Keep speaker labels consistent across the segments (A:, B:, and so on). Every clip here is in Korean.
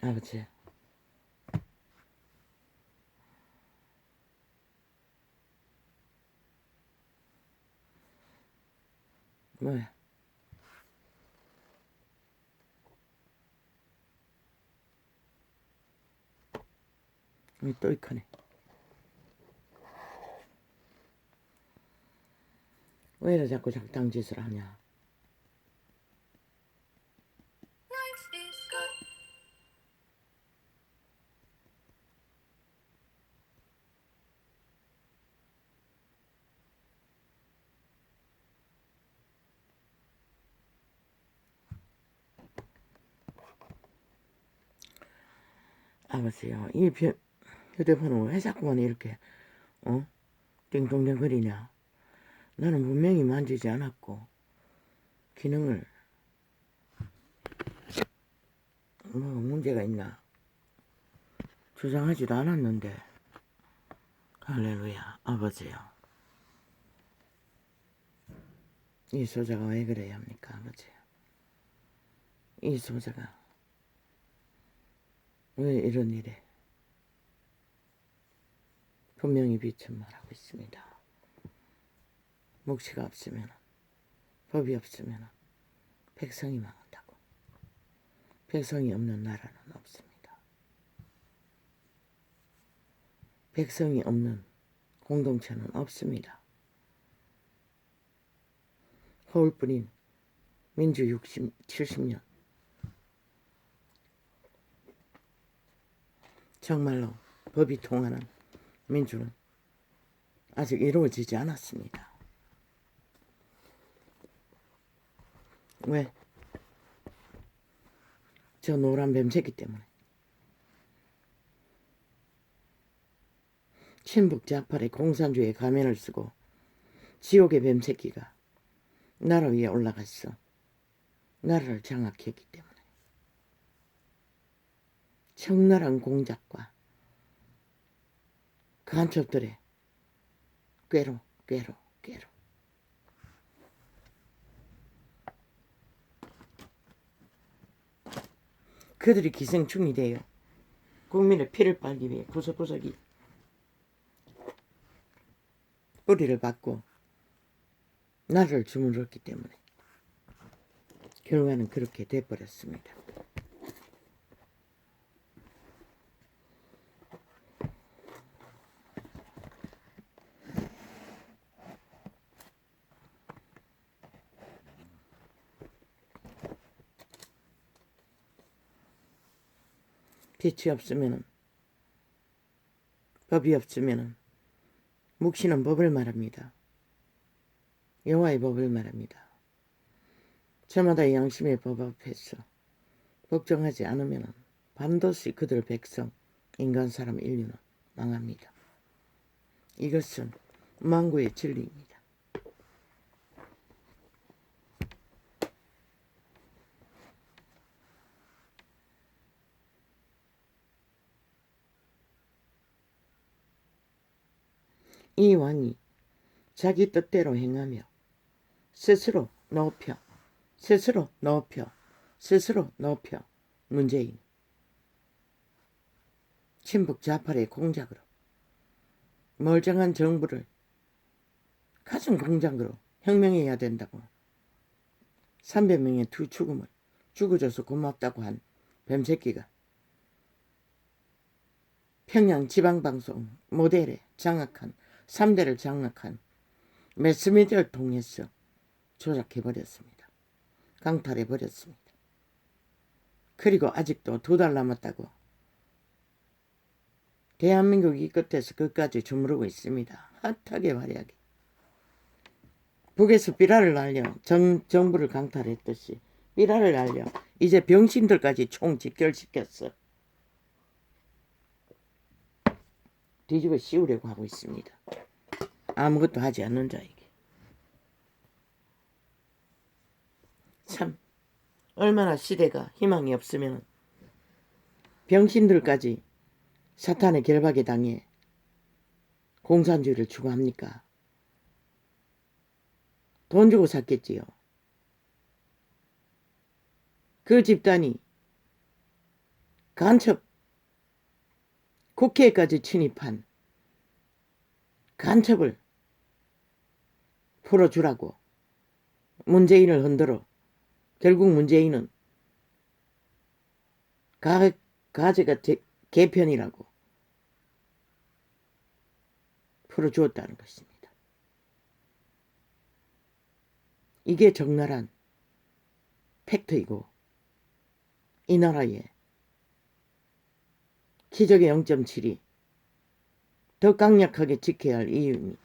A: 아버지. 뭐야? 또 이크네. 왜 이래 자꾸 작당 짓을 하냐? 아버지요, 이 휴대폰은 왜 자꾸만 이렇게 띵동댕거리냐? 나는 분명히 만지지 않았고 기능을 뭐 문제가 있나 주장하지도 않았는데. 할렐루야. 아버지요, 이 소자가 왜 그래야 합니까? 아버지요, 이 소자가 왜 이런 일에 분명히 비천말하고 있습니다. 묵시가 없으면, 법이 없으면 백성이 망한다고. 백성이 없는 나라는 없습니다. 백성이 없는 공동체는 없습니다. 허울뿐인 민주 70년 정말로 법이 통하는 민주는 아직 이루어지지 않았습니다. 왜? 저 노란 뱀새끼 때문에. 친북 좌파의 공산주의의 가면을 쓰고 지옥의 뱀새끼가 나라 위에 올라갔어. 나라를 장악했기 때문에. 청나란 공작과 간첩들의 꾀로 그들이 기생충이 되어 국민의 피를 빨기 위해 구석구석이 뿌리를 받고 나라를 주물렀기 때문에 결과는 그렇게 돼버렸습니다. 빛이 없으면, 법이 없으면 묵시는 법을 말합니다. 여호와의 법을 말합니다. 저마다 양심의 법 앞에서 걱정하지 않으면 반드시 그들 백성, 인간 사람 인류는 망합니다. 이것은 만구의 진리입니다. 이 왕이 자기 뜻대로 행하며 스스로 높여 문재인 친북 좌파의 공작으로 멀쩡한 정부를 가진 공작으로 혁명해야 된다고 300명의 두 죽음을 죽어줘서 고맙다고 한 뱀새끼가 평양 지방방송 모델에 장악한 3대를 장악한 매스미디어를 통해서 조작해버렸습니다. 강탈해버렸습니다. 그리고 아직도 2달 남았다고 대한민국이 끝에서 끝까지 주무르고 있습니다. 핫하게 화려하게. 북에서 삐라를 날려 정부를 강탈했듯이 삐라를 날려 이제 병신들까지 총 집결시켰어. 뒤집어 씌우려고 하고 있습니다. 아무것도 하지 않는 자에게. 참 얼마나 시대가 희망이 없으면 병신들까지 사탄의 결박에 당해 공산주의를 추구합니까? 돈 주고 샀겠지요. 그 집단이 간첩, 국회까지 침입한 간첩을 풀어주라고 문재인을 흔들어 결국 문재인은 가제가 개편이라고 풀어주었다는 것입니다. 이게 적나라한 팩트이고 이 나라의 기적의 0.7이 더 강력하게 지켜야 할 이유입니다.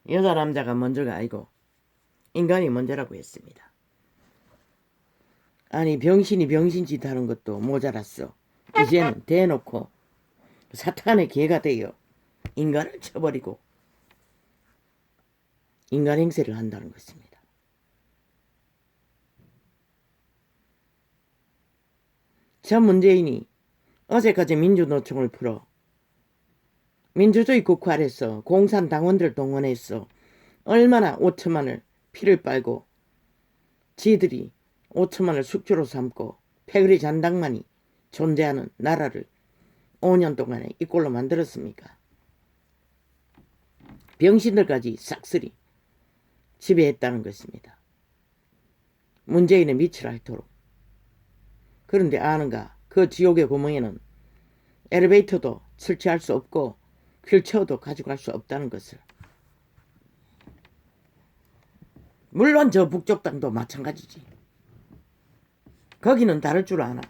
A: 여자 남자가 먼저가 아니고 인간이 먼저라고 했습니다. 아니 병신이 병신짓 하는 것도 모자랐어. 이제는 대놓고 사탄의 개가 되어 인간을 쳐버리고 인간 행세를 한다는 것입니다. 저 문재인이 어제까지 민주노총을 풀어 민주주의 국화에서 공산당원들 동원해서 얼마나 5천만을 피를 빨고 지들이 5천만을 숙주로 삼고 패거리 잔당만이 존재하는 나라를 5년 동안에 이 꼴로 만들었습니까? 병신들까지 싹쓸이 지배했다는 것입니다. 문재인의 밑을 앓도록. 그런데 아는가? 그 지옥의 구멍에는 엘리베이터도 설치할 수 없고 휠체어도 가져갈 수 없다는 것을. 물론 저 북쪽 땅도 마찬가지지. 거기는 다를 줄 아나.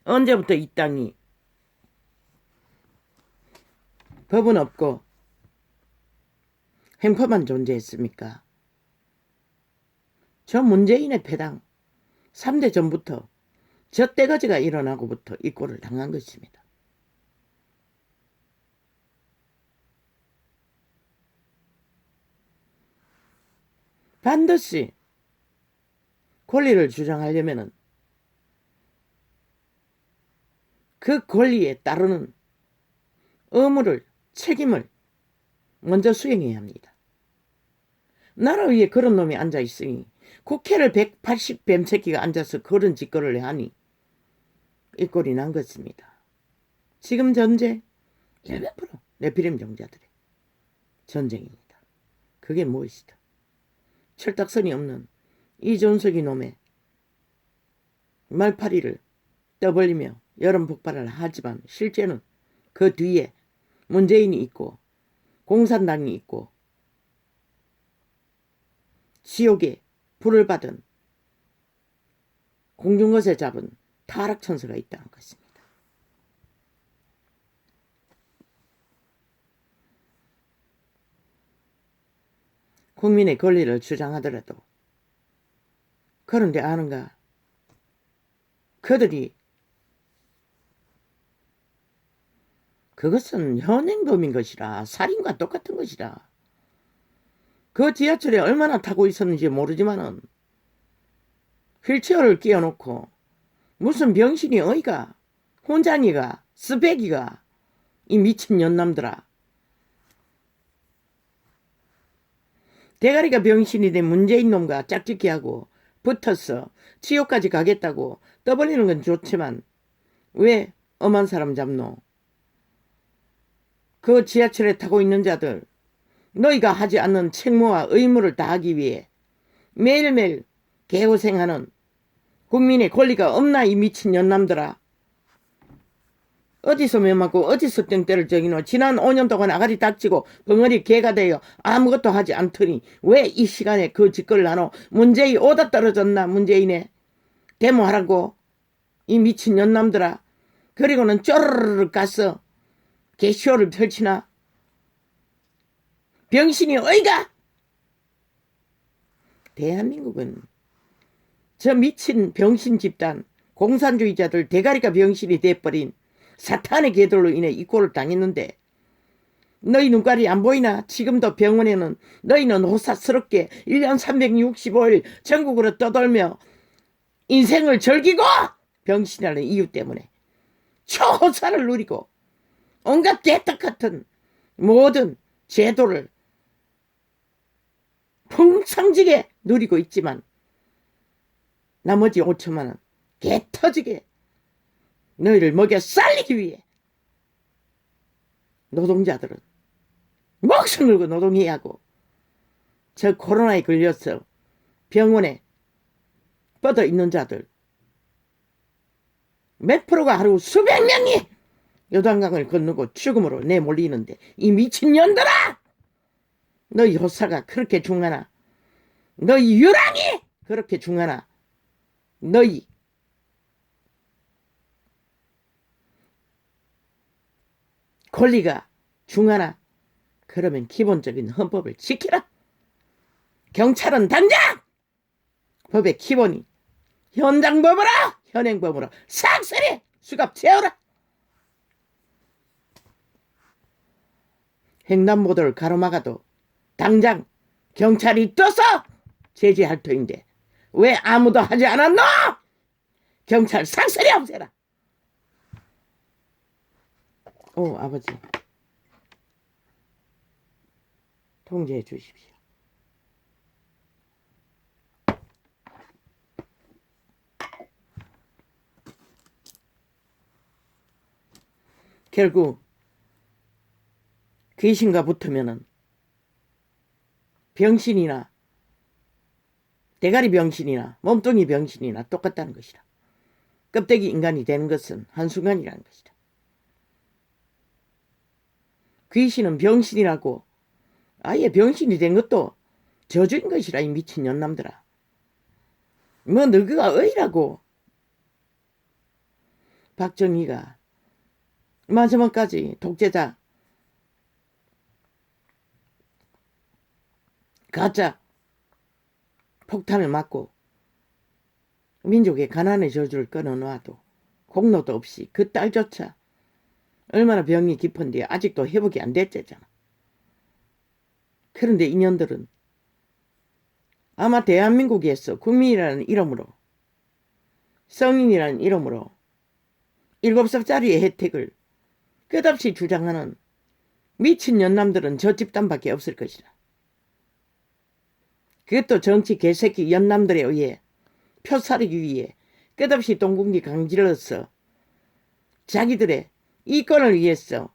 A: 언제부터 이 땅이 법은 없고 횡포만 존재했습니까? 저 문재인의 패당 3대 전부터 저 떼거지가 일어나고부터 이 꼴을 당한 것입니다. 반드시 권리를 주장하려면 그 권리에 따르는 의무를, 책임을 먼저 수행해야 합니다. 나라 위에 그런 놈이 앉아있으니 국회를 180 뱀새끼가 앉아서 그런 짓거리를 하니 이 꼴이 난 것입니다. 지금 전제 100% 네피림 종자들의 전쟁입니다. 그게 무엇이다? 철딱선이 없는 이존석이 놈의 말파리를 떠벌리며 여름 폭발을 하지만 실제는 그 뒤에 문재인이 있고 공산당이 있고 지옥에 불을 받은 공중것에 잡은 타락천사가 있다는 것입니다. 국민의 권리를 주장하더라도 그런데 아는가? 그들이 그것은 현행범인 것이라 살인과 똑같은 것이라. 그 지하철에 얼마나 타고 있었는지 모르지만은 휠체어를 끼워놓고 무슨 병신이 어이가 혼장이가 스펙이가 이 미친 년남들아. 대가리가 병신이 된 문재인 놈과 짝짓기하고 붙어서 지옥까지 가겠다고 떠벌리는 건 좋지만 왜 엄한 사람 잡노? 그 지하철에 타고 있는 자들 너희가 하지 않는 책무와 의무를 다하기 위해 매일매일 개고생하는 국민의 권리가 없나 이 미친 년남들아. 어디서 매맞고 어디서 땡때를 저기노. 지난 5년 동안 아가리 닥치고 벙어리 개가 되어 아무것도 하지 않더니 왜 이 시간에 그 짓거리를 하노. 문재인 오다 떨어졌나. 문재인에 데모하라고 이 미친 년남들아. 그리고는 쪼르르 가서 개쇼를 펼치나. 병신이 어이가. 대한민국은 저 미친 병신 집단 공산주의자들 대가리가 병신이 돼버린 사탄의 개들로 인해 이 꼴을 당했는데 너희 눈깔이 안 보이나? 지금도 병원에는 너희는 호사스럽게 1년 365일 전국으로 떠돌며 인생을 즐기고 병신이라는 이유 때문에 초호사를 누리고 온갖 개떡 같은 모든 제도를 풍성지게 누리고 있지만 나머지 5천만 원 개터지게 너희를 먹여 살리기 위해 노동자들은 목숨 걸고 노동해야 하고 저 코로나에 걸려서 병원에 뻗어 있는 자들 몇 프로가 하루 수백 명이 요단강을 건너고 죽음으로 내몰리는데 이 미친년들아! 너희 호사가 그렇게 중하나? 너희 유랑이 그렇게 중하나? 너희 권리가 중하나? 그러면 기본적인 헌법을 지키라. 경찰은 당장 법의 기본이 현장법으로 현행법으로 삭슬이 수갑 채워라. 횡단보도를 가로막아도 당장 경찰이 떠서 제지할 터인데 왜 아무도 하지 않았노? 경찰 삭슬이 없애라. 오, 아버지 통제해 주십시오. 결국 귀신과 붙으면은 병신이나 대가리 병신이나 몸뚱이 병신이나 똑같다는 것이다. 껍데기 인간이 되는 것은 한순간이라는 것이다. 귀신은 병신이라고 아예 병신이 된 것도 저주인 것이라 이 미친 년남들아. 뭐 너희가 어이라고. 박정희가 마지막까지 독재자 가짜 폭탄을 맞고 민족의 가난의 저주를 끊어놓아도 공로도 없이 그 딸조차 얼마나 병이 깊은데 아직도 회복이 안 됐잖아. 그런데 인연들은 아마 대한민국에서 국민이라는 이름으로 성인이라는 이름으로 7살짜리의 혜택을 끝없이 주장하는 미친 연남들은 저 집단밖에 없을 것이다. 그것도 정치 개새끼 연남들에 의해 표 사르기 위해 끝없이 동국리 강질러서 자기들의 이권을 위해서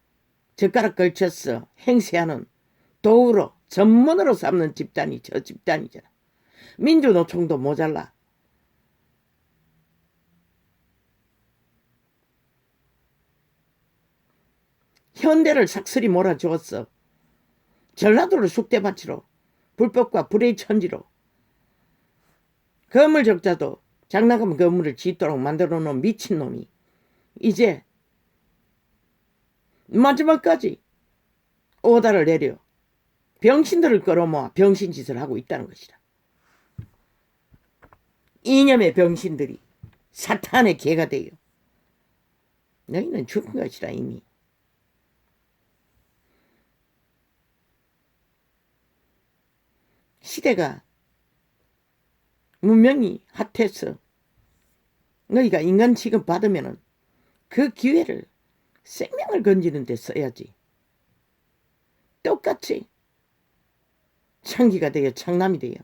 A: 젓가락 걸쳐서 행세하는 도구로 전문으로 삼는 집단이 저 집단이잖아. 민주노총도 모자라. 현대를 삭슬이 몰아주었어. 전라도를 쑥대밭으로 불법과 불의 천지로 건물 적자도 장난감 건물을 짓도록 만들어 놓은 미친놈이 이제 마지막까지 오다를 내려 병신들을 끌어모아 병신짓을 하고 있다는 것이다. 이념의 병신들이 사탄의 개가 되어 너희는 죽은 것이다 이미. 시대가 문명이 핫해서 너희가 인간 취급 받으면 그 기회를 생명을 건지는 데 써야지. 똑같이 창기가 되어 창남이 되어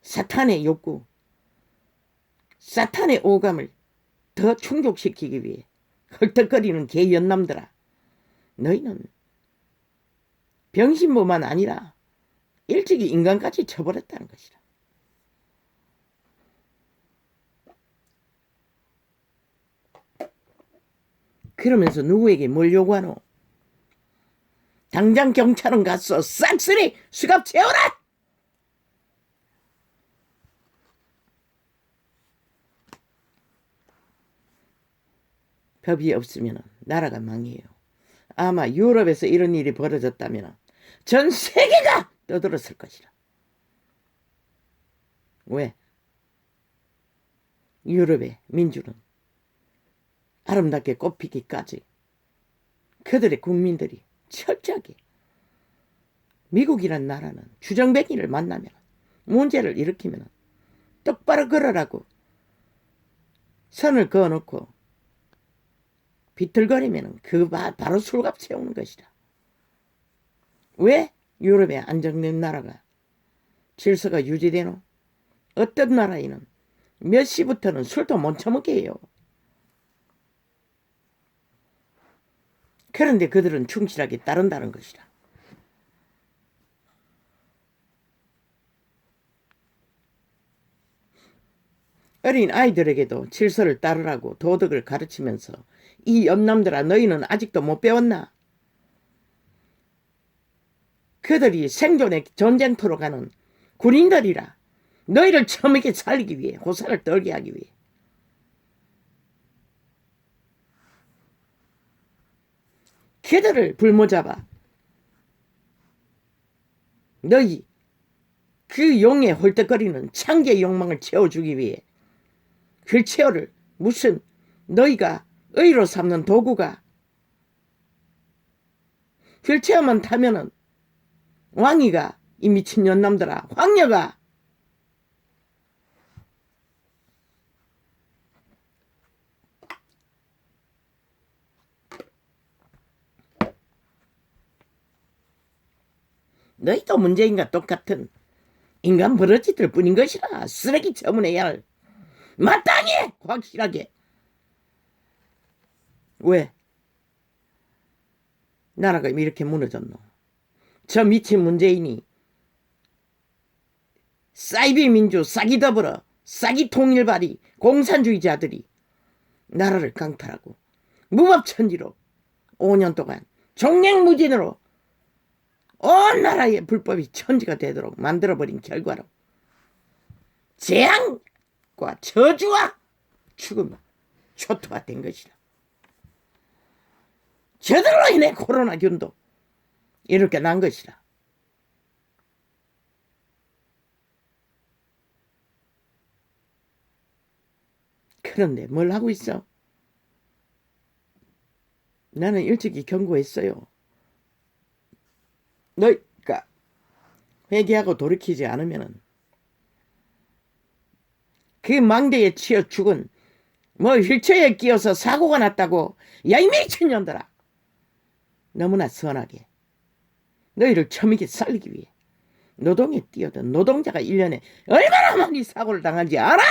A: 사탄의 욕구, 사탄의 오감을 더 충족시키기 위해 헐떡거리는 개연남들아. 너희는 병신뿐만 아니라 일찍이 인간까지 쳐버렸다는 것이다. 그러면서 누구에게 뭘 요구하노? 당장 경찰은 가서 싹쓸이 수갑 채워라! 법이 없으면 나라가 망해요. 아마 유럽에서 이런 일이 벌어졌다면 전 세계가 떠들었을 것이다. 왜? 유럽의 민주는 아름답게 꽃피기까지 그들의 국민들이 철저하게 미국이란 나라는 주정뱅이를 만나면 문제를 일으키면 똑바로 걸으라고 선을 그어놓고 비틀거리면 바로 술값 채우는 것이다. 왜 유럽의 안정된 나라가 질서가 유지되노? 어떤 나라에는 몇 시부터는 술도 못 처먹게 해요. 그런데 그들은 충실하게 따른다는 것이다. 어린 아이들에게도 질서를 따르라고 도덕을 가르치면서 이 옆남들아 너희는 아직도 못 배웠나? 그들이 생존의 전쟁터로 가는 군인들이라. 너희를 처먹게 살리기 위해, 호사를 떨게 하기 위해. 그들을 불모잡아 너희 그 용의 홀떡거리는 창기의 욕망을 채워주기 위해 휠체어를 무슨 너희가 의로 삼는 도구가 휠체어만 타면은 왕이가 이 미친 년남들아 황녀가 너희도 문재인과 똑같은 인간 버러지들 뿐인 것이라. 쓰레기 처분해야 할 마땅히 확실하게. 왜 나라가 이렇게 무너졌노? 저 미친 문재인이 사이비 민주 싹이 더불어 싹이 통일발이 공산주의자들이 나라를 강탈하고 무법천지로 5년 동안 종횡무진으로 온 나라의 불법이 천지가 되도록 만들어버린 결과로 재앙과 저주와 죽음 초토화 된 것이다. 저들로 인해 코로나균도 이렇게 난 것이다. 그런데 뭘 하고 있어? 나는 일찍이 경고했어요. 너희가 회개하고 돌이키지 않으면은 그 망대에 치여 죽은 휠체어에 끼어서 사고가 났다고. 야 이 미친년들아. 너무나 선하게 너희를 처먹게 살리기 위해 노동에 뛰어든 노동자가 1년에 얼마나 많이 사고를 당한지 알아?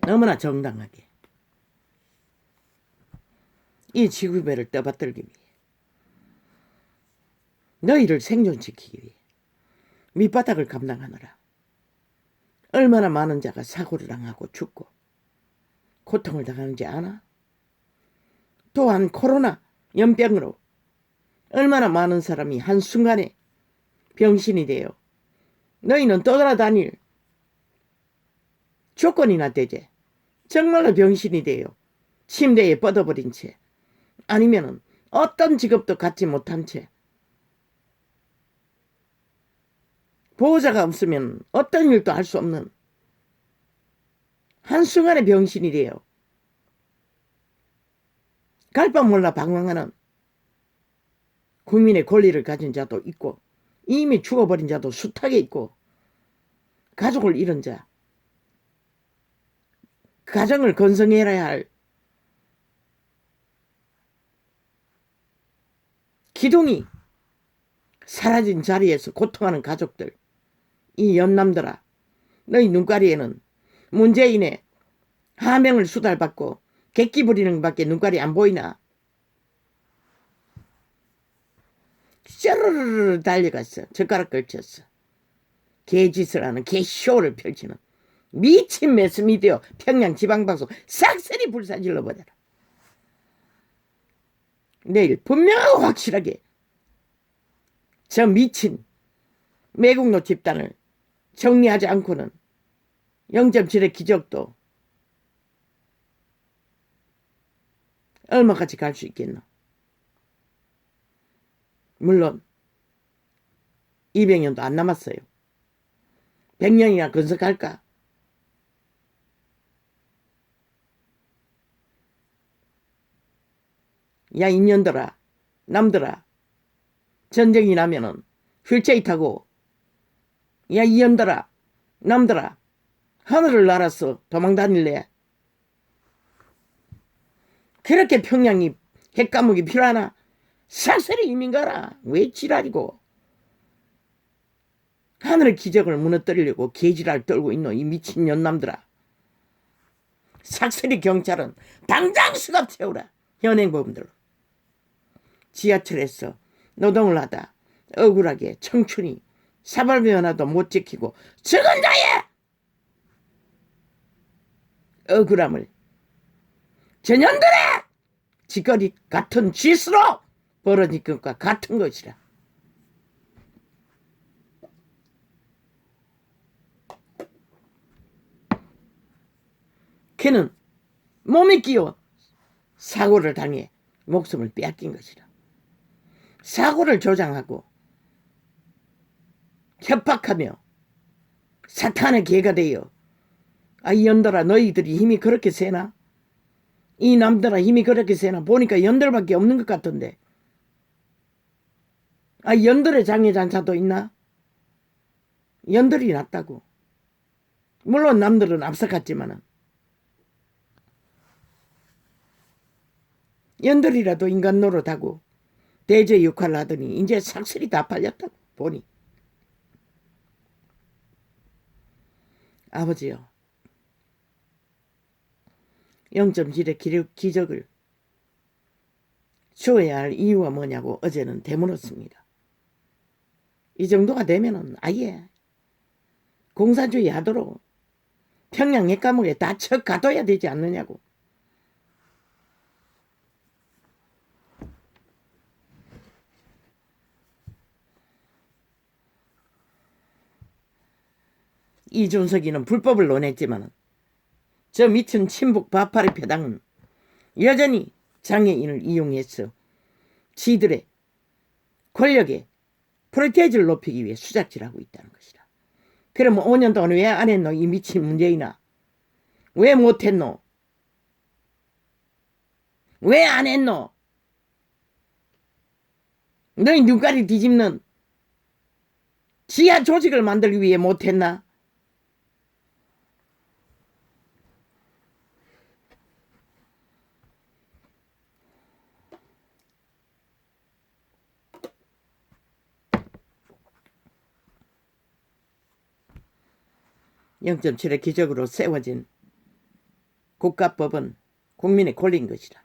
A: 너무나 정당하게 이 지구배를 떠받들기 위해 너희를 생존시키기 위해 밑바닥을 감당하느라 얼마나 많은 자가 사고를 당하고 죽고 고통을 당하는지 아나? 또한 코로나 연병으로 얼마나 많은 사람이 한순간에 병신이 되어 너희는 떠돌아다닐 조건이나 되제. 정말로 병신이 되어 침대에 뻗어버린 채 아니면은 어떤 직업도 갖지 못한 채 보호자가 없으면 어떤 일도 할 수 없는 한순간에 병신이 되어 갈바 몰라 방황하는 국민의 권리를 가진 자도 있고 이미 죽어버린 자도 숱하게 있고 가족을 잃은 자 가정을 건성해야 할 기둥이 사라진 자리에서 고통하는 가족들. 이 연남들아 너희 눈가리에는 문재인의 하명을 수달받고 객기 부리는 밖에 눈가리 안 보이나? 쩌르르르 달려갔어. 젓가락 걸쳤어. 개짓을 하는 개쇼를 펼치는 미친 매스미디어 평양 지방방송 싹쓸이 불사질러 버려라. 내일 분명하고 확실하게 저 미친 매국노 집단을 정리하지 않고는 0.7의 기적도 얼마까지 갈 수 있겠노? 물론 200년도 안 남았어요. 100년이나 건석할까? 야 인년들아 남들아 전쟁이 나면은 휠체이 타고 야 이년들아 남들아, 하늘을 날아서 도망 다닐래? 그렇게 평양이 핵감옥이 필요하나? 싹쓸이 이민 가라. 왜 지랄이고? 하늘의 기적을 무너뜨리려고 개지랄 떨고 있노, 이 미친 년남들아. 싹쓸이 경찰은 당장 수갑 채우라. 현행범들. 지하철에서 노동을 하다 억울하게 청춘이 사발비 하나도 못 지키고 죽은 자의 억울함을 전현들의 짓거리 같은 짓으로 벌어진 것과 같은 것이라. 그는 몸에 끼어 사고를 당해 목숨을 빼앗긴 것이라. 사고를 조장하고 협박하며 사탄의 개가 되어 이 연들아 너희들이 힘이 그렇게 세나? 이 남들아 힘이 그렇게 세나? 보니까 연들밖에 없는 것 같던데. 연들의 장애잔차도 있나? 연들이 낫다고. 물론 남들은 앞서갔지만은 연들이라도 인간 노릇하고 대제 역할을 하더니 이제 삭슬이 다 팔렸다고 보니. 아버지요, 0.7의 기적을 주어야 할 이유가 뭐냐고 어제는 되물었습니다. 이 정도가 되면은 아예 공산주의 하도록 평양 핵감옥에 다 쳐 가둬야 되지 않느냐고. 이준석이는 불법을 논했지만 저 미친 친북 바파리 패당은 여전히 장애인을 이용해서 지들의 권력의 프로테이지를 높이기 위해 수작질하고 있다는 것이다. 그러면 5년 동안 왜 안 했노? 이 미친 문재인아. 왜 못했노? 왜 안 했노? 너희 눈깔이 뒤집는 지하 조직을 만들기 위해 못했나? (0.7의) 기적으로 세워진 국가법은 국민의 권리인 것이다.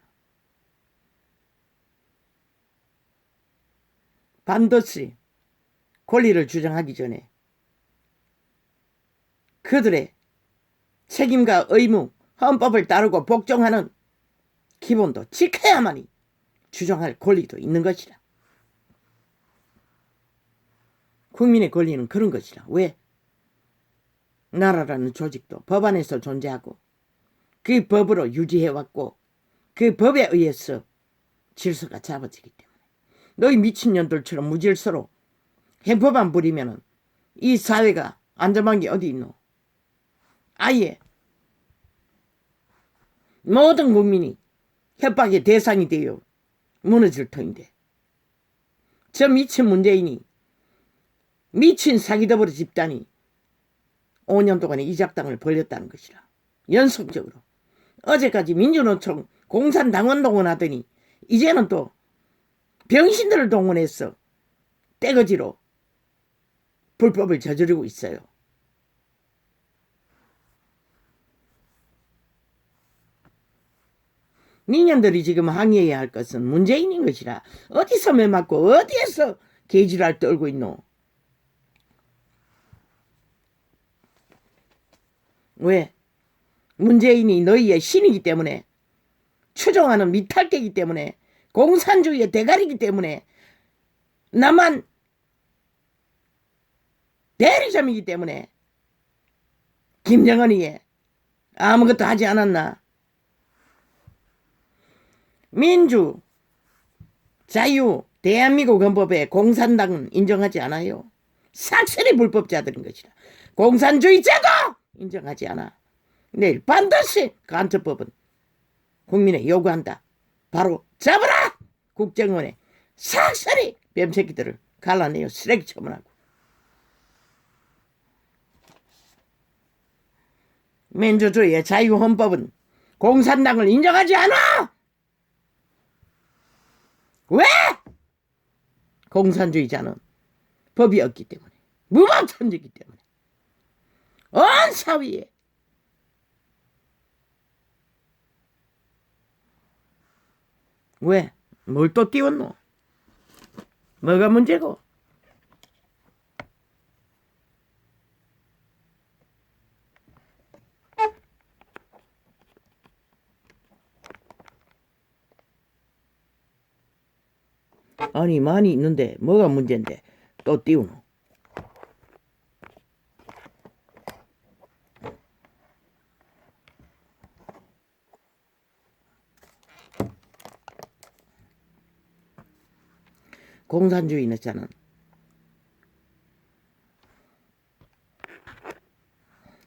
A: 반드시 권리를 주장하기 전에 그들의 책임과 의무, 헌법을 따르고 복종하는 기본도 지켜야만이 주장할 권리도 있는 것이다. 국민의 권리는 그런 것이다. 왜? 나라라는 조직도 법 안에서 존재하고 그 법으로 유지해왔고 그 법에 의해서 질서가 잡아지기 때문에 너희 미친년들처럼 무질서로 해법안 부리면은 이 사회가 안전한 게 어디 있노? 아예 모든 국민이 협박의 대상이 되어 무너질 터인데 저 미친 문재인이 미친 사기더블 집단이 5년 동안에 이 작당을 벌렸다는 것이라. 연속적으로. 어제까지 민주노총 공산당원 동원하더니 이제는 또 병신들을 동원해서 떼거지로 불법을 저지르고 있어요. 니년들이 지금 항의해야 할 것은 문재인인 것이라. 어디서 매맞고 어디에서 개지랄 떨고 있노? 왜? 문재인이 너희의 신이기 때문에, 추종하는 미탈계이기 때문에, 공산주의의 대가리이기 때문에, 나만 대리점이기 때문에 김정은이 아무것도 하지 않았나? 민주, 자유, 대한민국 헌법에 공산당은 인정하지 않아요. 삭슬이 불법자들인 것이라. 공산주의 제도 인정하지 않아. 내일 반드시 간첩법은 국민에 요구한다. 바로 잡아라! 국정원에 삭슬이 뱀새끼들을 갈라내어 쓰레기 처분하고. 민주주의의 자유헌법은 공산당을 인정하지 않아! 왜? 공산주의자는 법이 없기 때문에, 무법천지이기 때문에 온 사회에 왜? 뭘 또 띄웠노? 뭐가 문제고? 아니 많이 있는데 뭐가 문제인데 또 띄우노? 공산주의는 저는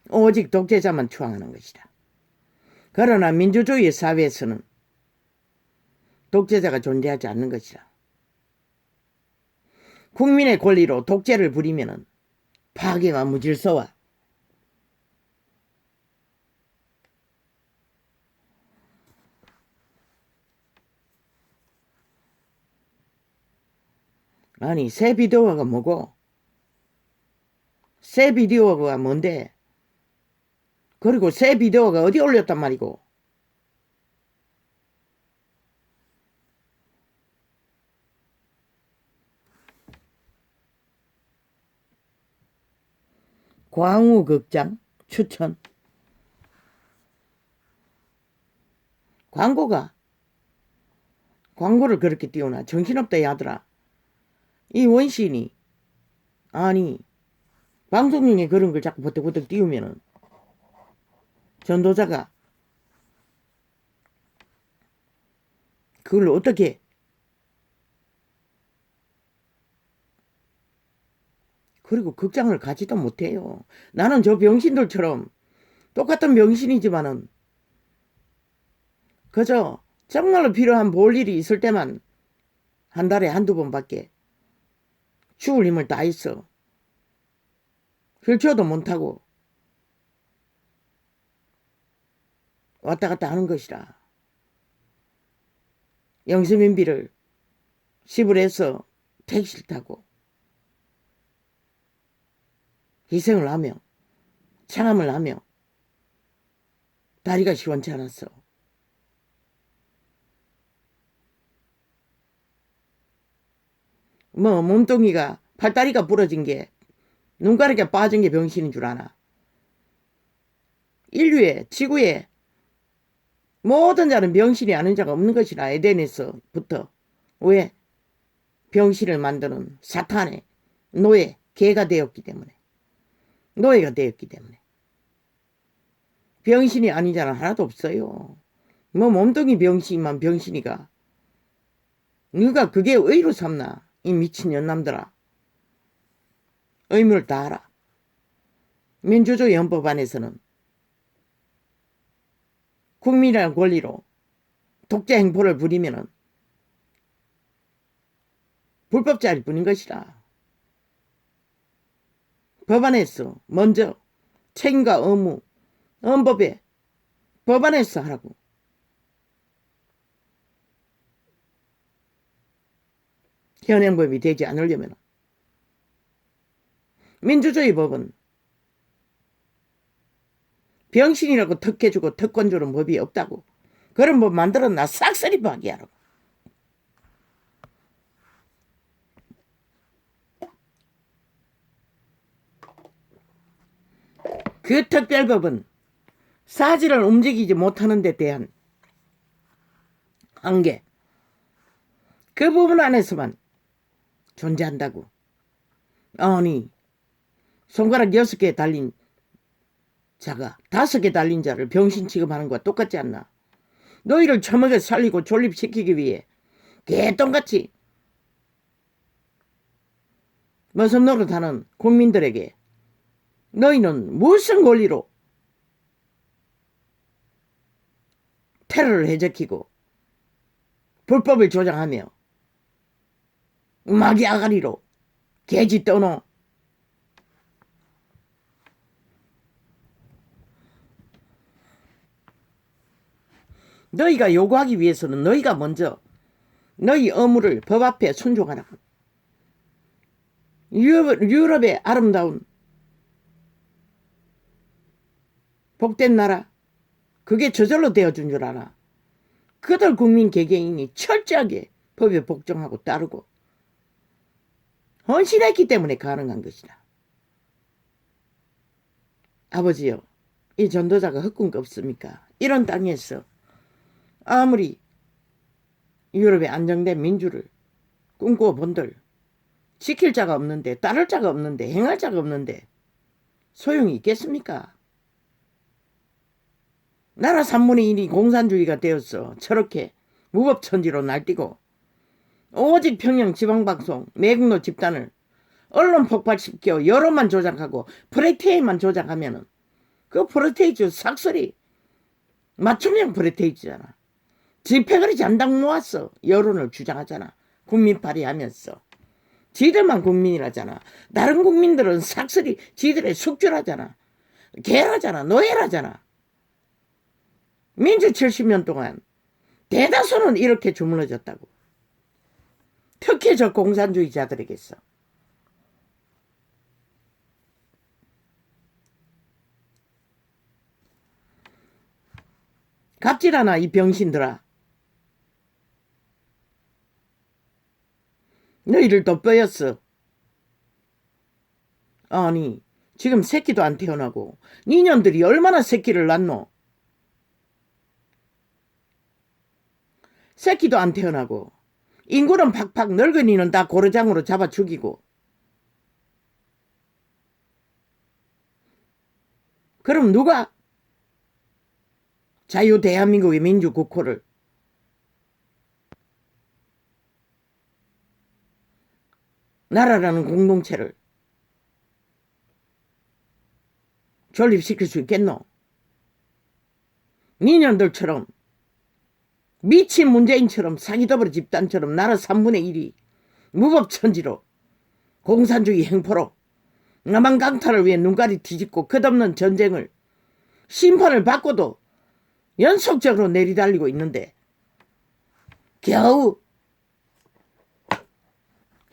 A: 오직 독재자만 추앙하는 것이다. 그러나 민주주의 사회에서는 독재자가 존재하지 않는 것이다. 국민의 권리로 독재를 부리면 파괴와 무질서와 아니 새 비디오가 뭐고? 새 비디오가 뭔데? 그리고 새 비디오가 어디 올렸단 말이고? 광우극장 추천. 광고를 그렇게 띄우나? 정신없다 야들아. 이 원시인이 아니 방송 중에 그런 걸 자꾸 버뜩버뜩 띄우면은 전도자가 그걸 어떻게 그리고 극장을 가지도 못해요. 나는 저 병신들처럼 똑같은 병신이지만은 그저 정말로 필요한 볼 일이 있을 때만 한 달에 한두 번밖에 죽을 힘을 다 있어. 휠체어도 못하고 왔다 갔다 하는 것이라. 영수민비를 10을 해서 택시를 타고 희생을 하며 창함을 하며 다리가 시원치 않았어. 뭐 몸뚱이가 팔다리가 부러진 게 눈가리가 빠진 게 병신인 줄 아나. 인류에 지구에 모든 자는 병신이 아닌 자가 없는 것이라. 에덴에서부터. 왜? 병신을 만드는 사탄의 노예 개가 되었기 때문에, 노예가 되었기 때문에. 병신이 아닌 자는 하나도 없어요. 뭐 몸뚱이 병신만 병신이가 네가 그게 의로 삼나? 이 미친 년남들아. 의무를 다하라. 민주주의 헌법 안에서는 국민이라는 권리로 독재 행포를 부리면은 불법자일 뿐인 것이라. 법안에서 먼저 책임과 의무, 헌법에 법안에서 하라고. 현행법이 되지 않으려면 민주주의 법은 병신이라고 턱해주고 특권 주는 법이 없다고. 그런 법 만들었나 싹쓸이 파기하라고. 그 특별법은 사지를 움직이지 못하는 데 대한 한계, 그 부분 안에서만 존재한다고. 아니 손가락 6개 달린 자가 5개 달린 자를 병신 취급하는 거와 똑같지 않나? 너희를 처먹여 살리고 존립시키기 위해 개똥같이 머슴 노릇하는 국민들에게 너희는 무슨 권리로 테러를 해적히고 불법을 조장하며 마귀 아가리로 개지 떠노. 너희가 요구하기 위해서는 너희가 먼저 너희 의무를 법 앞에 순종하라고. 유럽의 아름다운 복된 나라, 그게 저절로 되어준 줄 알아. 그들 국민 개개인이 철저하게 법에 복종하고 따르고 헌신했기 때문에 가능한 것이다. 아버지요, 이 전도자가 헛꿈 없습니까? 이런 땅에서 아무리 유럽의 안정된 민주를 꿈꾸어 본들 지킬 자가 없는데, 따를 자가 없는데, 행할 자가 없는데 소용이 있겠습니까? 나라 3분의 1이 공산주의가 되었어. 저렇게 무법천지로 날뛰고 오직 평양 지방방송 매국노 집단을 언론 폭발시켜 여론만 조작하고 프레테이만 조작하면은 그 프레테이즈 삭소리 맞춤형 프레테이즈잖아. 집회거리 잔당 모았어. 여론을 주장하잖아. 국민팔이 하면서. 지들만 국민이라잖아. 다른 국민들은 삭소리 지들의 숙주라잖아. 개라잖아. 노예라잖아. 민주 70년 동안 대다수는 이렇게 주물러졌다고. 특히 저 공산주의자들에게서. 갑질하나 이 병신들아. 너희를 돋보였어. 아니 지금 새끼도 안 태어나고 니년들이 얼마나 새끼를 낳노. 새끼도 안 태어나고 인구는 팍팍, 늙은이는 다 고르장으로 잡아 죽이고. 그럼 누가 자유 대한민국의 민주국호를 나라라는 공동체를 존립시킬 수 있겠노? 니년들처럼 미친 문재인처럼 사기더블 집단처럼 나라 3분의 1이 무법천지로 공산주의 행포로 남한 강탈을 위해 눈깔이 뒤집고 끝없는 전쟁을 심판을 받고도 연속적으로 내리달리고 있는데 겨우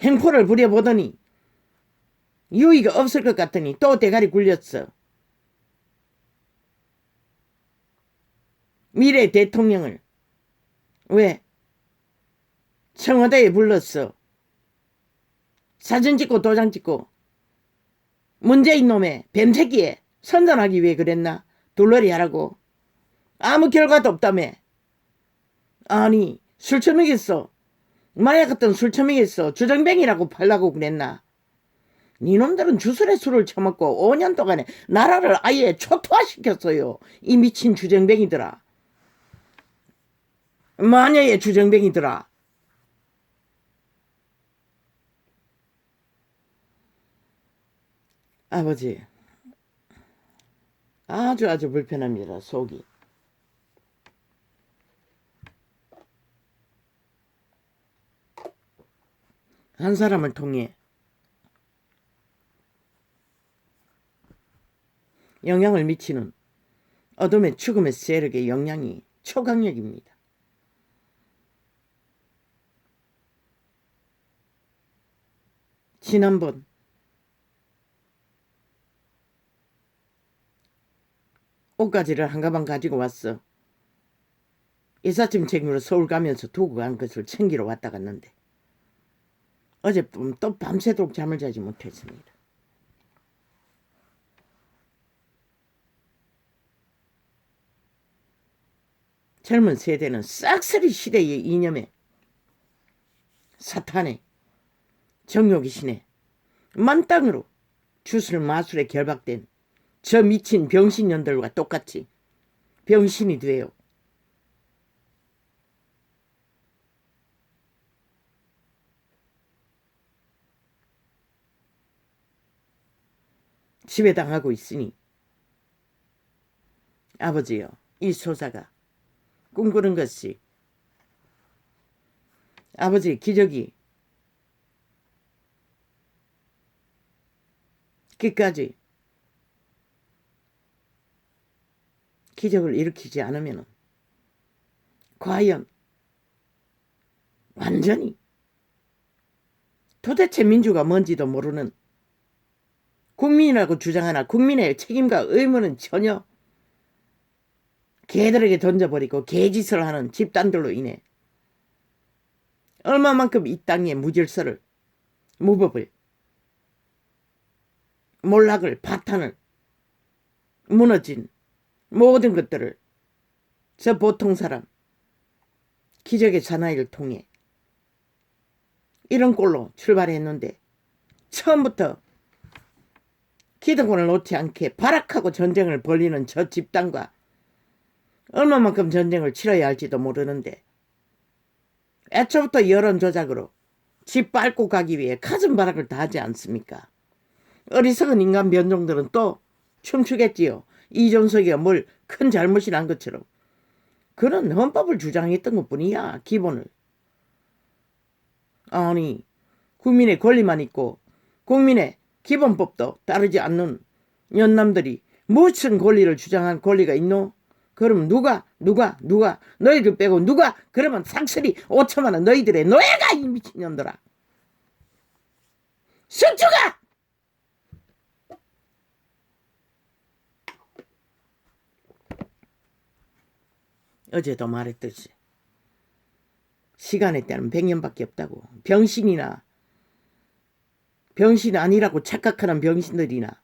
A: 행포를 부려보더니 유의가 없을 것 같더니 또 대가리 굴렸어. 미래 대통령을 왜 청와대에 불렀어. 사진 찍고 도장 찍고 문재인 놈의 뱀새끼에 선전하기 위해 그랬나? 둘러리 하라고. 아무 결과도 없다며. 아니 술 처먹였어. 마약 같은 술 처먹였어. 주정뱅이라고 팔라고 그랬나? 니놈들은 주술의 술을 처먹고 5년 동안에 나라를 아예 초토화시켰어요. 이 미친 주정뱅이들아. 마녀의 주정뱅이들아. 아버지 아주 불편합니다. 속이. 한 사람을 통해 영향을 미치는 어둠의 죽음의 세력의 영향이 초강력입니다. 지난번 옷가지를 한 가방 가지고 왔어. 이삿짐 챙기러 서울 가면서 두고 간 것을 챙기러 왔다 갔는데 어젯밤 또 밤새도록 잠을 자지 못했습니다. 젊은 세대는 싹쓸이 시대의 이념에 사탄의 정욕이시네 만땅으로 주술 마술에 결박된 저 미친 병신년들과 똑같이 병신이 돼요. 지배당하고 있으니 아버지요, 이 소사가 꿈꾸는 것이 아버지 기적이 끝까지 기적을 일으키지 않으면 과연 완전히 도대체 민주가 뭔지도 모르는 국민이라고 주장하나 국민의 책임과 의무는 전혀 개들에게 던져버리고 개짓을 하는 집단들로 인해 얼마만큼 이 땅의 무질서를, 무법을, 몰락을, 파탄을, 무너진 모든 것들을 저 보통 사람 기적의 사나이를 통해 이런 꼴로 출발했는데 처음부터 기득권을 놓지 않게 발악하고 전쟁을 벌이는 저 집단과 얼마만큼 전쟁을 치러야 할지도 모르는데 애초부터 여론 조작으로 집 밟고 가기 위해 가슴 발악을 다 하지 않습니까? 어리석은 인간 변종들은 또 춤추겠지요. 이준석이가 뭘 큰 잘못이 난 것처럼. 그는 헌법을 주장했던 것뿐이야. 기본을. 아니 국민의 권리만 있고 국민의 기본법도 따르지 않는 연남들이 무슨 권리를 주장한 권리가 있노? 그럼 누가 너희들 빼고 누가 그러면 상설이 5천만 원 너희들의 노예가 이 미친년들아. 승추가 어제도 말했듯이 시간의 때는 100년밖에 없다고. 병신 아니라고 착각하는 병신들이나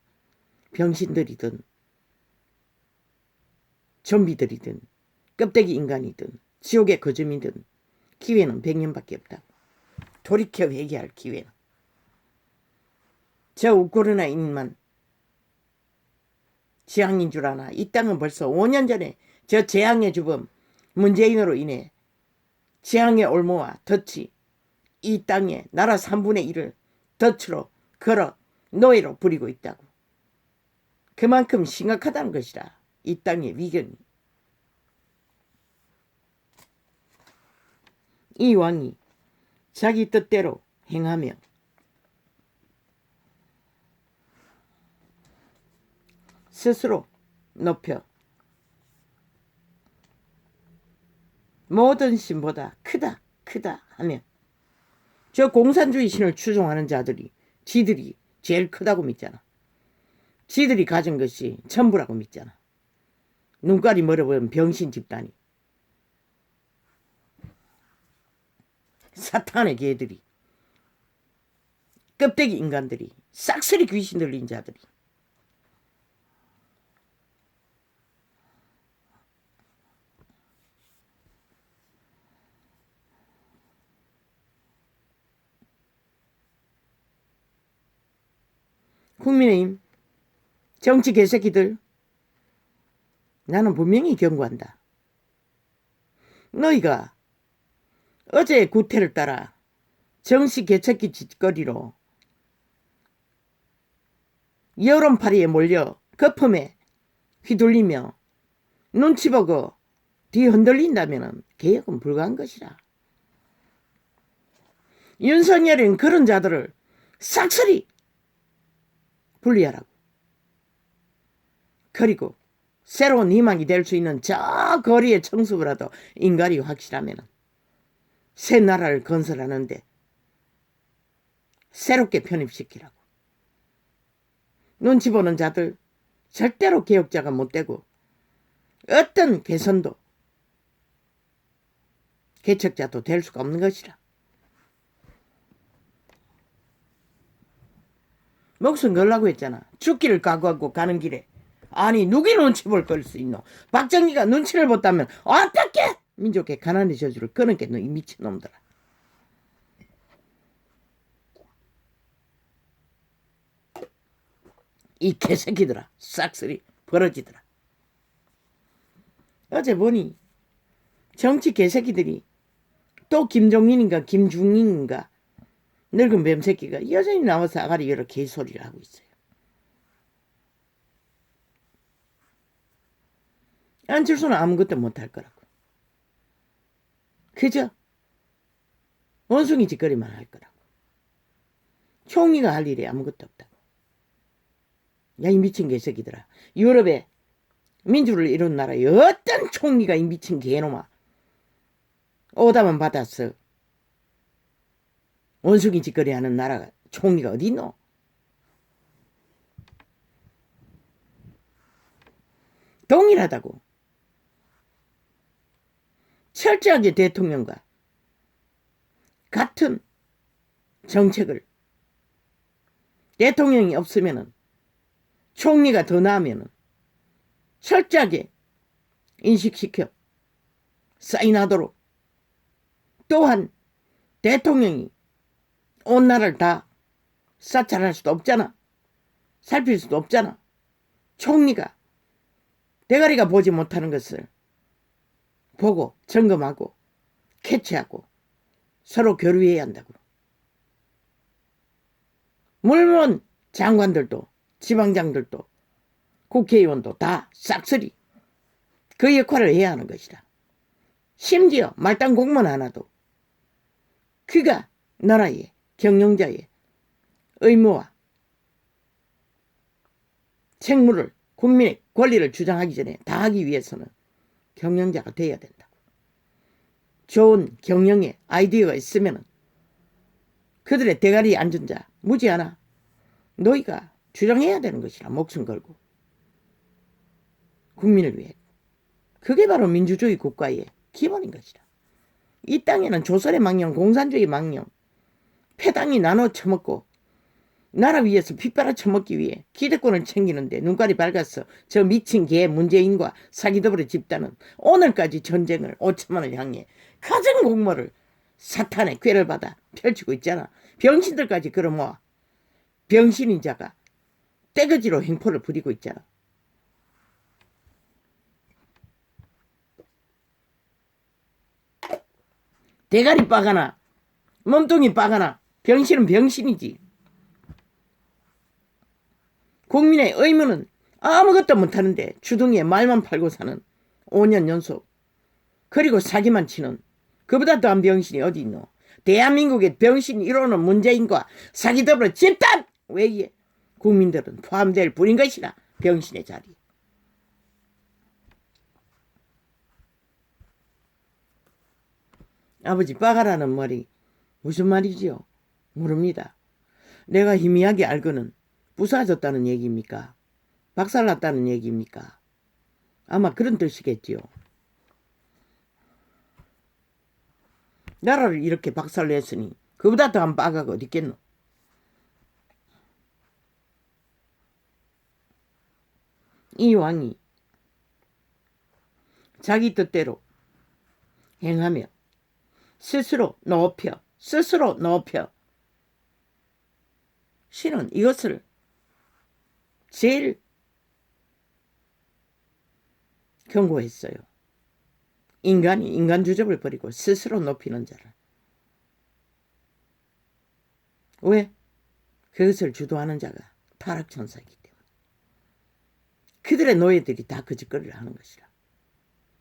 A: 병신들이든 좀비들이든 껍데기 인간이든 지옥의 거점이든 기회는 100년밖에 없다고. 돌이켜 회개할 기회는. 저 우크라이나인만 재앙인 줄 아나. 이 땅은 벌써 5년 전에 저 재앙의 주범 문재인으로 인해 재앙의 올모와 덫이 이 땅에 나라 3분의 1을 덫으로 걸어 노예로 부리고 있다고. 그만큼 심각하다는 것이라. 이 땅의 위경이. 이 왕이 자기 뜻대로 행하며 스스로 높여 모든 신보다 크다 하면 저 공산주의 신을 추종하는 자들이 지들이 제일 크다고 믿잖아. 지들이 가진 것이 전부라고 믿잖아. 눈깔이 멀어보면 병신 집단이. 사탄의 개들이. 껍데기 인간들이. 싹쓸이 귀신 들린 자들이. 국민의힘 정치 개새끼들, 나는 분명히 경고한다. 너희가 어제의 구태를 따라 정치 개새끼 짓거리로 여론파리에 몰려 거품에 휘둘리며 눈치 보고 뒤 흔들린다면 개혁은 불가한 것이라. 윤석열은 그런 자들을 싹쓸이 분리하라고. 그리고 새로운 희망이 될 수 있는 저 거리의 청수부라도 인간이 확실하면 새 나라를 건설하는데 새롭게 편입시키라고. 눈치 보는 자들 절대로 개혁자가 못 되고 어떤 개선도 개척자도 될 수가 없는 것이라. 목숨 걸라고 했잖아. 죽기를 각오하고 가는 길에. 아니 누구 눈치 볼 걸 수 있노. 박정희가 눈치를 봤다면 어떻게 민족의 가난의 저주를 끊었겠노. 이 미친놈들아. 이 개새끼들아. 싹쓸이 벌어지더라. 어제 보니 정치 개새끼들이 또 김종인인가 김중인인가 늙은 뱀새끼가 여전히 나와서 아가리 여러 개소리를 하고 있어요. 안철수는 아무것도 못할 거라고. 그저 원숭이 짓거리만 할 거라고. 총리가 할 일이 아무것도 없다고. 야, 이 미친 개새끼들아. 유럽에 민주를 이룬 나라에 어떤 총리가 이 미친 개놈아. 오다만 받았어. 원숭이 짓거리 하는 나라가 총리가 어디 있노? 동일하다고. 철저하게 대통령과 같은 정책을 대통령이 없으면은 총리가 더 나으면은 철저하게 인식시켜 사인하도록. 또한 대통령이 온 나라를 다 사찰할 수도 없잖아. 살필 수도 없잖아. 총리가 대가리가 보지 못하는 것을 보고 점검하고 캐치하고 서로 교류해야 한다고. 물론 장관들도 지방장들도 국회의원도 다 싹쓸이 그 역할을 해야 하는 것이다. 심지어 말단 공무원 하나도 그가 나라의 경영자의 의무와 책무를 국민의 권리를 주장하기 전에 다 하기 위해서는 경영자가 되어야 된다고. 좋은 경영의 아이디어가 있으면 그들의 대가리에 앉은 자 무지하나 너희가 주장해야 되는 것이라. 목숨 걸고 국민을 위해. 그게 바로 민주주의 국가의 기본인 것이다. 이 땅에는 조선의 망령, 공산주의 망령, 패당이 나눠 처먹고 나라 위에서 핏바라 처먹기 위해 기득권을 챙기는데 눈깔이 밝아서 저 미친 개 문재인과 사기더블의 집단은 오늘까지 전쟁을 5천만을 향해 가장 공모를 사탄의 꾀를 받아 펼치고 있잖아. 병신들까지 끌어모아 병신인 자가 떼거지로 행포를 부리고 있잖아. 대가리 빠가나 몸뚱이 빠가나 병신은 병신이지. 국민의 의무는 아무것도 못하는데 주둥이에 말만 팔고 사는 5년 연속. 그리고 사기만 치는 그보다 더한 병신이 어디 있노. 대한민국의 병신 1호는 문재인과 사기더불어 집단 외에 국민들은 포함될 뿐인 것이라. 병신의 자리. 아버지 빠가라는 말이 무슨 말이지요? 모릅니다. 내가 희미하게 알고는 부사졌다는 얘기입니까? 박살났다는 얘기입니까? 아마 그런 뜻이겠지요. 나라를 이렇게 박살냈으니 그보다 더한 빠가가 어디 있겠노? 이 왕이 자기 뜻대로 행하며 스스로 높여 신은 이것을 제일 경고했어요. 인간이 인간 주접을 버리고 스스로 높이는 자를. 왜? 그것을 주도하는 자가 타락천사이기 때문에. 그들의 노예들이 다 그 짓거리를 하는 것이라.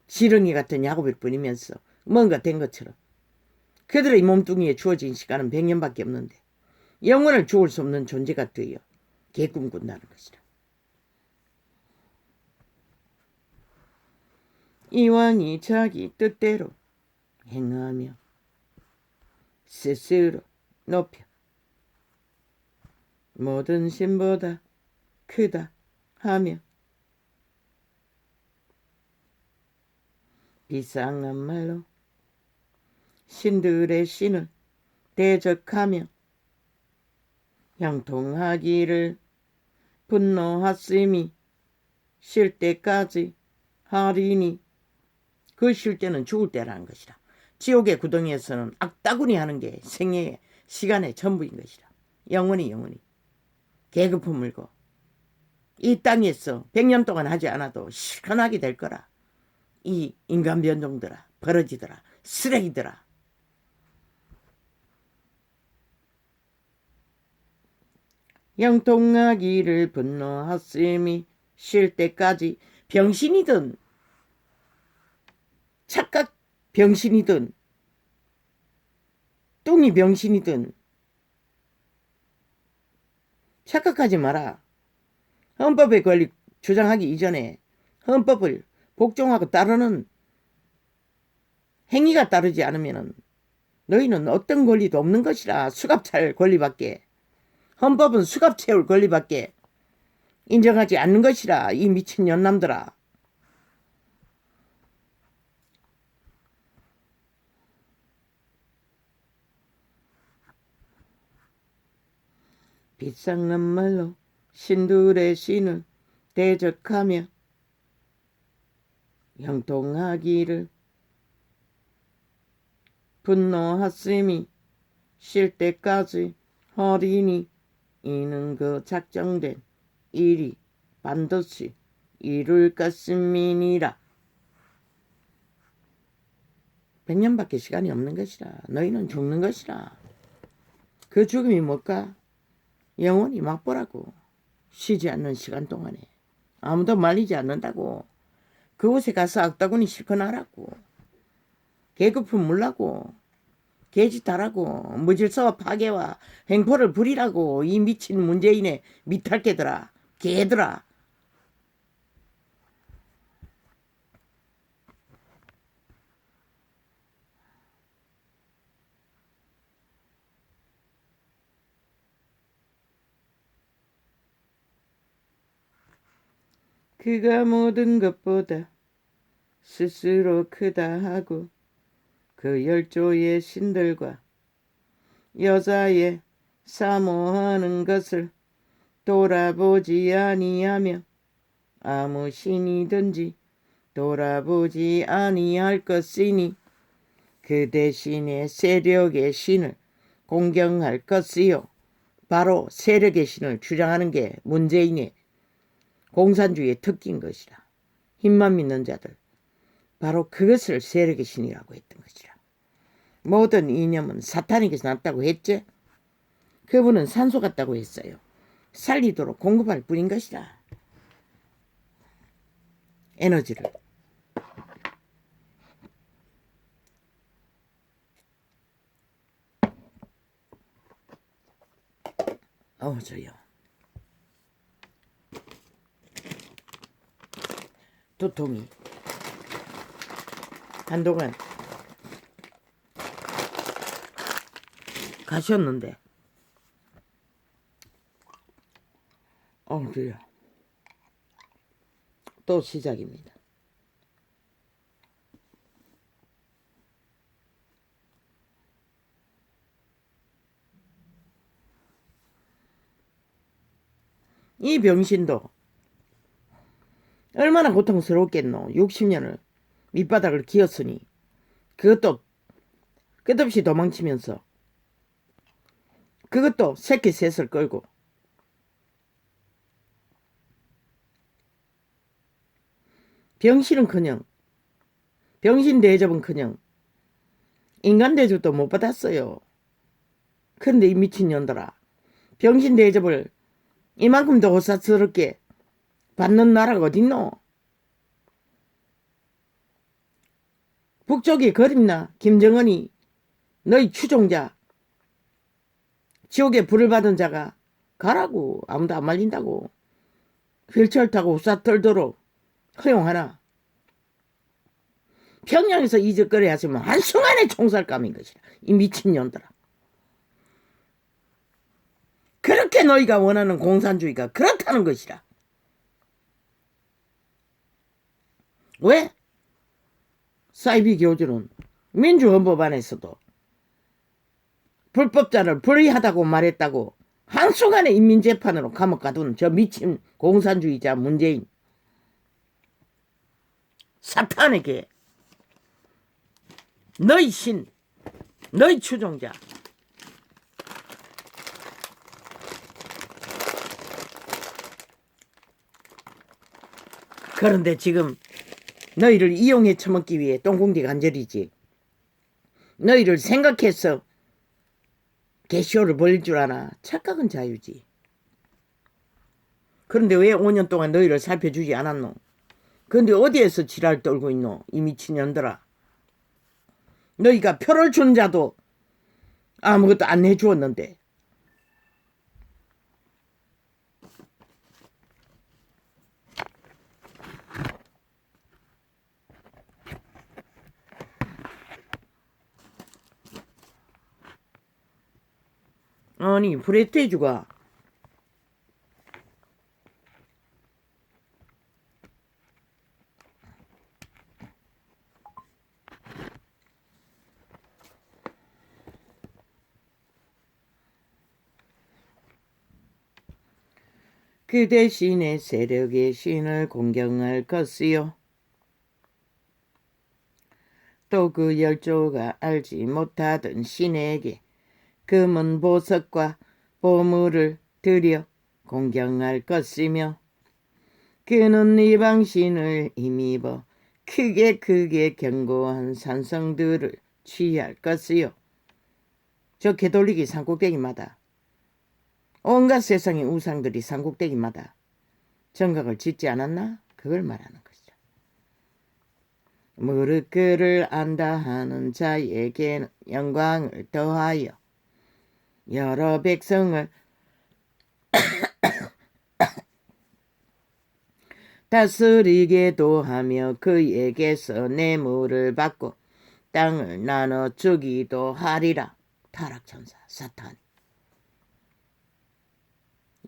A: 지렁이 같은 야곱일 뿐이면서 뭔가 된 것처럼 그들의 몸뚱이에 주어진 시간은 100년밖에 없는데 영원을 죽을 수 없는 존재가 되어 개꿈 꾼다는 것이라. 이 왕이 자기 뜻대로 행하며 스스로 높여 모든 신보다 크다 하며 비상한 말로 신들의 신을 대적하며 형통하기를 분노하심이 쉴 때까지 하리니. 그 쉴 때는 죽을 때라는 것이라. 지옥의 구덩이에서는 악다구니 하는 게 생애의 시간의 전부인 것이라. 영원히 계급품 물고 이 땅에서 100년 동안 하지 않아도 시원하게 될 거라. 이 인간 변종들아, 버러지들아, 쓰레기들아. 형통하기를 분노하심이 쉴 때까지. 병신이든 착각 병신이든 뚱이 병신이든 착각하지 마라. 헌법의 권리 주장하기 이전에 헌법을 복종하고 따르는 행위가 따르지 않으면은 너희는 어떤 권리도 없는 것이라. 수갑찰 권리밖에. 헌법은 수갑 채울 권리밖에 인정하지 않는 것이라. 이 미친 년남들아. 비상난 말로 신들의 신을 대적하며 형통하기를 분노하심이 쉴 때까지 하리니 이는 그 작정된 일이 반드시 이룰 것임이니라. 100년밖에 시간이 없는 것이라. 너희는 죽는 것이라. 그 죽음이 뭘까? 영원히 맛보라고. 쉬지 않는 시간 동안에 아무도 말리지 않는다고. 그곳에 가서 악다구니 실컷 하라고. 계급품 물라고. 개짓하라고. 무질서와 파괴와 횡포를 부리라고. 이 미친 문재인의 미탈개들아. 개들아. 그가 모든 것보다 스스로 크다 하고 그 열조의 신들과 여자의 사모하는 것을 돌아보지 아니하며 아무 신이든지 돌아보지 아니할 것이니 그 대신에 세력의 신을 공경할 것이요. 바로 세력의 신을 주장하는 게 문재인의 공산주의의 특기인 것이라. 힘만 믿는 자들, 바로 그것을 세력의 신이라고 했던 것이라. 모든 이념은 사탄에게서 났다고 했지. 그분은 산소 같다고 했어요. 살리도록 공급할 뿐인 것이라. 에너지를. 저요. 두통이 한동안 가셨는데 그래요. 또 시작입니다. 이 병신도 얼마나 고통스럽겠노. 60년을 밑바닥을 기었으니 그것도 끝없이 도망치면서 그것도 새끼 셋을 끌고 병신은커녕 병신 대접은커녕 인간 대접도 못 받았어요. 그런데 이 미친년들아, 병신 대접을 이만큼 더 호사스럽게 받는 나라가 어딨노? 북쪽이 그립나? 김정은이 너희 추종자, 지옥에 불을 받은 자가 가라고. 아무도 안 말린다고. 휠체어 타고 우사 떨도록 허용하나? 평양에서 이적거리 하시면 한순간에 총살감인 것이라. 이 미친년들아. 그렇게 너희가 원하는 공산주의가 그렇다는 것이라. 왜? 사이비 교주는 민주헌법 안에서도 불법자를 불의하다고 말했다고 한순간에 인민재판으로 감옥 가둔 저 미친 공산주의자 문재인. 사탄에게 너희 신, 너희 추종자, 그런데 지금 너희를 이용해 처먹기 위해 똥궁디 간절이지. 너희를 생각해서 개쇼를 벌릴 줄 아나. 착각은 자유지. 그런데 왜 5년 동안 너희를 살펴주지 않았노? 그런데 어디에서 지랄 떨고 있노? 이 미친년들아. 너희가 표를 준 자도 아무것도 안 해주었는데. 아니 프레스테이지가 그 대신에 세력의 신을 공경할 것이요. 또 그 열조가 알지 못하던 신에게 금은 보석과 보물을 들여 공경할 것이며 그는 이방신을 힘입어 크게 견고한 산성들을 취할 것이요. 저 개돌리기 산꼭대기마다 온갖 세상의 우상들이 산꼭대기마다 정각을 짓지 않았나? 그걸 말하는 것이죠. 무릇 그를 안다 하는 자에게 영광을 더하여 여러 백성을 다스리게도 하며 그에게서 뇌물을 받고 땅을 나눠 주기도 하리라. 타락천사 사탄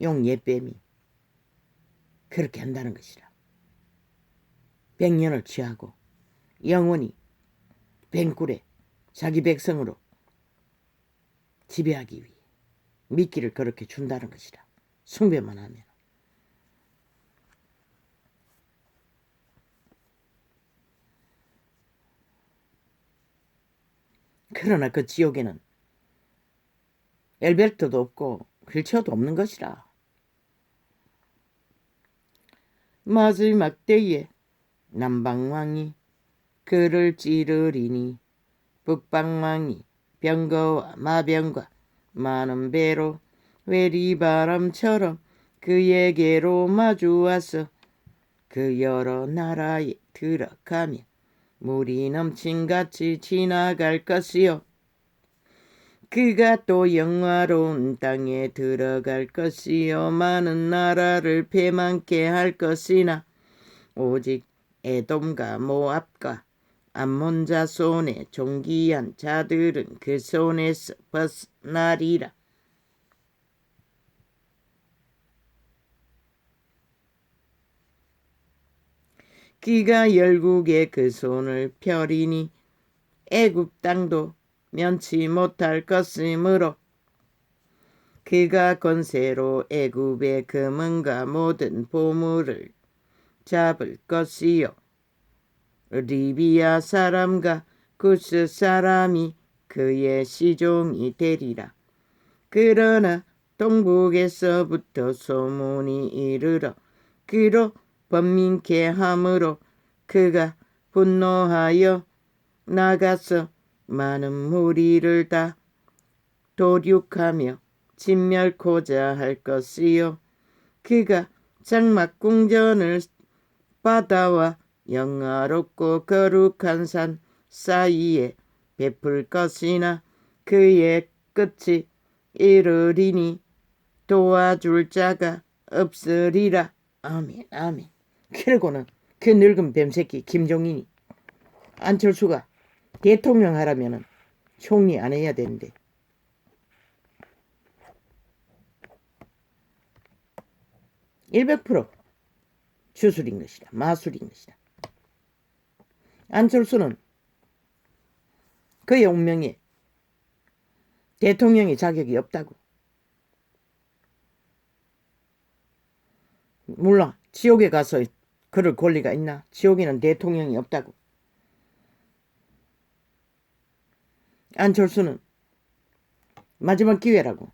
A: 용 예뱀이 그렇게 한다는 것이라. 백년을 취하고 영원히 뱅굴에 자기 백성으로 지배하기 위해 미끼를 그렇게 준다는 것이라. 숭배만 하면. 그러나 그 지옥에는 엘베르트도 없고 휠체어도 없는 것이라. 마지막 때에 남방왕이 그를 찌르리니 북방왕이 병거와 마병과 많은 배로 회리바람처럼 그에게로 마주와서 그 여러 나라에 들어가며 물이 넘친같이 지나갈 것이요. 그가 또 영화로운 땅에 들어갈 것이요. 많은 나라를 패망케 할 것이나 오직 에돔과 모압과 암몬 자손의 존귀한 자들은 그 손에서 벗나리라. 그가 열국에 그 손을 펴리니 애굽 땅도 면치 못할 것이므로 그가 권세로 애굽의 금은과 모든 보물을 잡을 것이요. 리비아 사람과 구스 사람이 그의 시종이 되리라. 그러나 동북에서부터 소문이 이르러 그로 번민케 함으로 그가 분노하여 나가서 많은 무리를 다 도륙하며 진멸코자 할 것이요. 그가 장막 궁전을 바다와 영화롭고 거룩한 산 사이에 베풀 것이나 그의 끝이 이르리니 도와줄 자가 없으리라. 아멘 아멘. 그러고는 그 늙은 뱀새끼 김종인이 안철수가 대통령 하라면은 총리 안 해야 되는데 (100% 주술인 것이다. 마술인 것이다. 안철수는 그의 운명에 대통령의 자격이 없다고. 물론 지옥에 가서 그럴 권리가 있나? 지옥에는 대통령이 없다고. 안철수는 마지막 기회라고.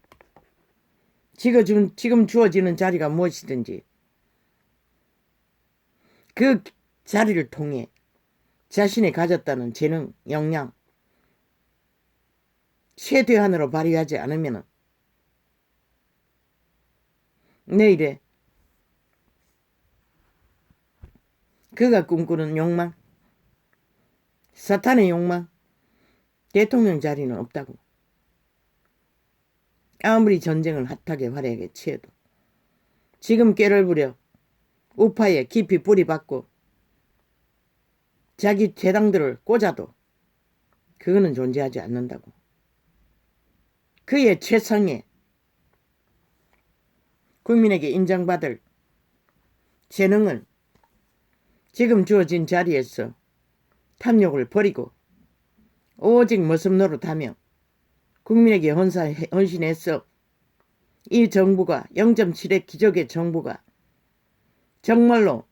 A: 지금 주어지는 자리가 무엇이든지 그 자리를 통해 자신이 가졌다는 재능, 역량 최대한으로 발휘하지 않으면 내일에 그가 꿈꾸는 욕망, 사탄의 욕망, 대통령 자리는 없다고. 아무리 전쟁을 핫하게 화려하게 치해도 지금 꾀를 부려 우파에 깊이 뿌리 박고 자기 재당들을 꽂아도 그거는 존재하지 않는다고. 그의 최상의 국민에게 인정받을 재능을 지금 주어진 자리에서 탐욕을 버리고 오직 모습 노릇하며 국민에게 헌신해서 이 정부가 0.7의 기적의 정부가 정말로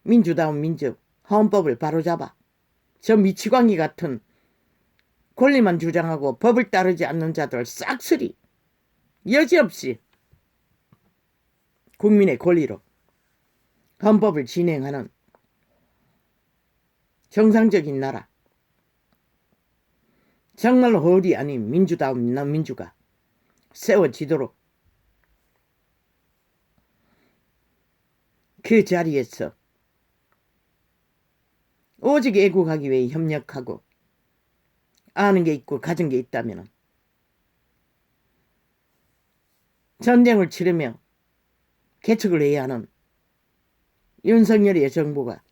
A: 민주다운 민족 헌법을 바로잡아 저 미치광이 같은 권리만 주장하고 법을 따르지 않는 자들 싹쓸이 여지없이 국민의 권리로 헌법을 진행하는 정상적인 나라, 정말로 헐이 아닌 민주다운 민주가 세워지도록 그 자리에서 오직 애국하기 위해 협력하고 아는 게 있고 가진 게 있다면 전쟁을 치르며 개척을 해야 하는 윤석열의 정부가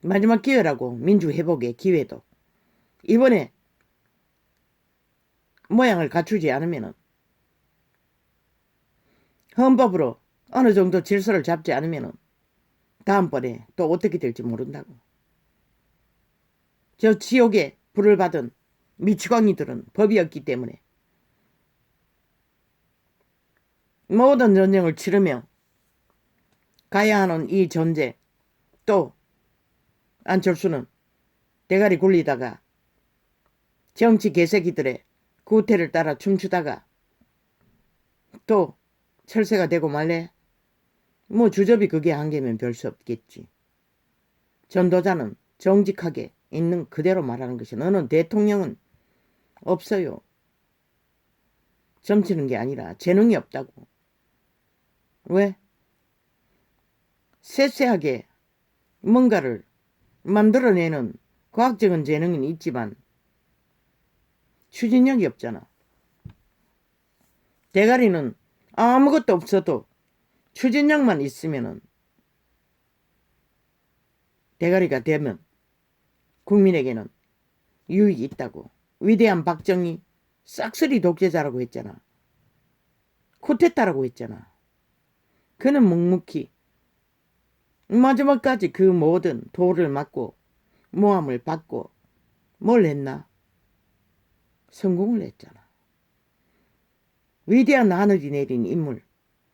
A: 마지막 기회라고 민주회복의 기회도 이번에 모양을 갖추지 않으면 헌법으로 어느 정도 질서를 잡지 않으면 다음번에 또 어떻게 될지 모른다고. 저 지옥에 불을 받은 미치광이들은 법이 없기 때문에 모든 전쟁을 치르며 가야 하는 이 전쟁 또 안철수는 대가리 굴리다가 정치 개새끼들의 구태를 따라 춤추다가 또 철새가 되고 말래. 뭐 주접이 그게 한계면 별 수 없겠지. 전도자는 정직하게 있는 그대로 말하는 것이 너는 대통령은 없어요. 점치는 게 아니라 재능이 없다고. 왜? 세세하게 뭔가를 만들어내는 과학적인 재능은 있지만 추진력이 없잖아. 대가리는 아무것도 없어도 추진력만 있으면은 대가리가 되면 국민에게는 유익이 있다고. 위대한 박정희 싹쓸이 독재자라고 했잖아. 쿠데타라고 했잖아. 그는 묵묵히 마지막까지 그 모든 도를 맞고 모함을 받고 뭘 했나? 성공을 했잖아. 위대한 하늘이 내린 인물,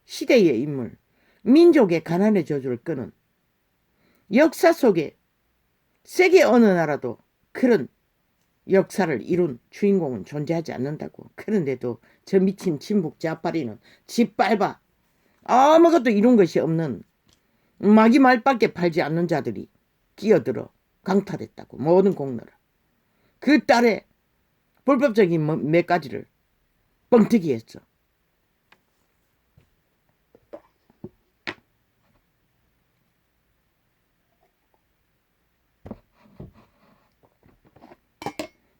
A: 시대의 인물, 민족의 가난의 저주를 끄는 역사 속에 세계 어느 나라도 그런 역사를 이룬 주인공은 존재하지 않는다고. 그런데도 저 미친 진북 자빠리는 짓밟아 아무것도 이룬 것이 없는 마기 말밖에 팔지 않는 자들이 끼어들어 강탈했다고. 모든 공로를. 그 딸의 불법적인 몇 가지를 뻥튀기 했어.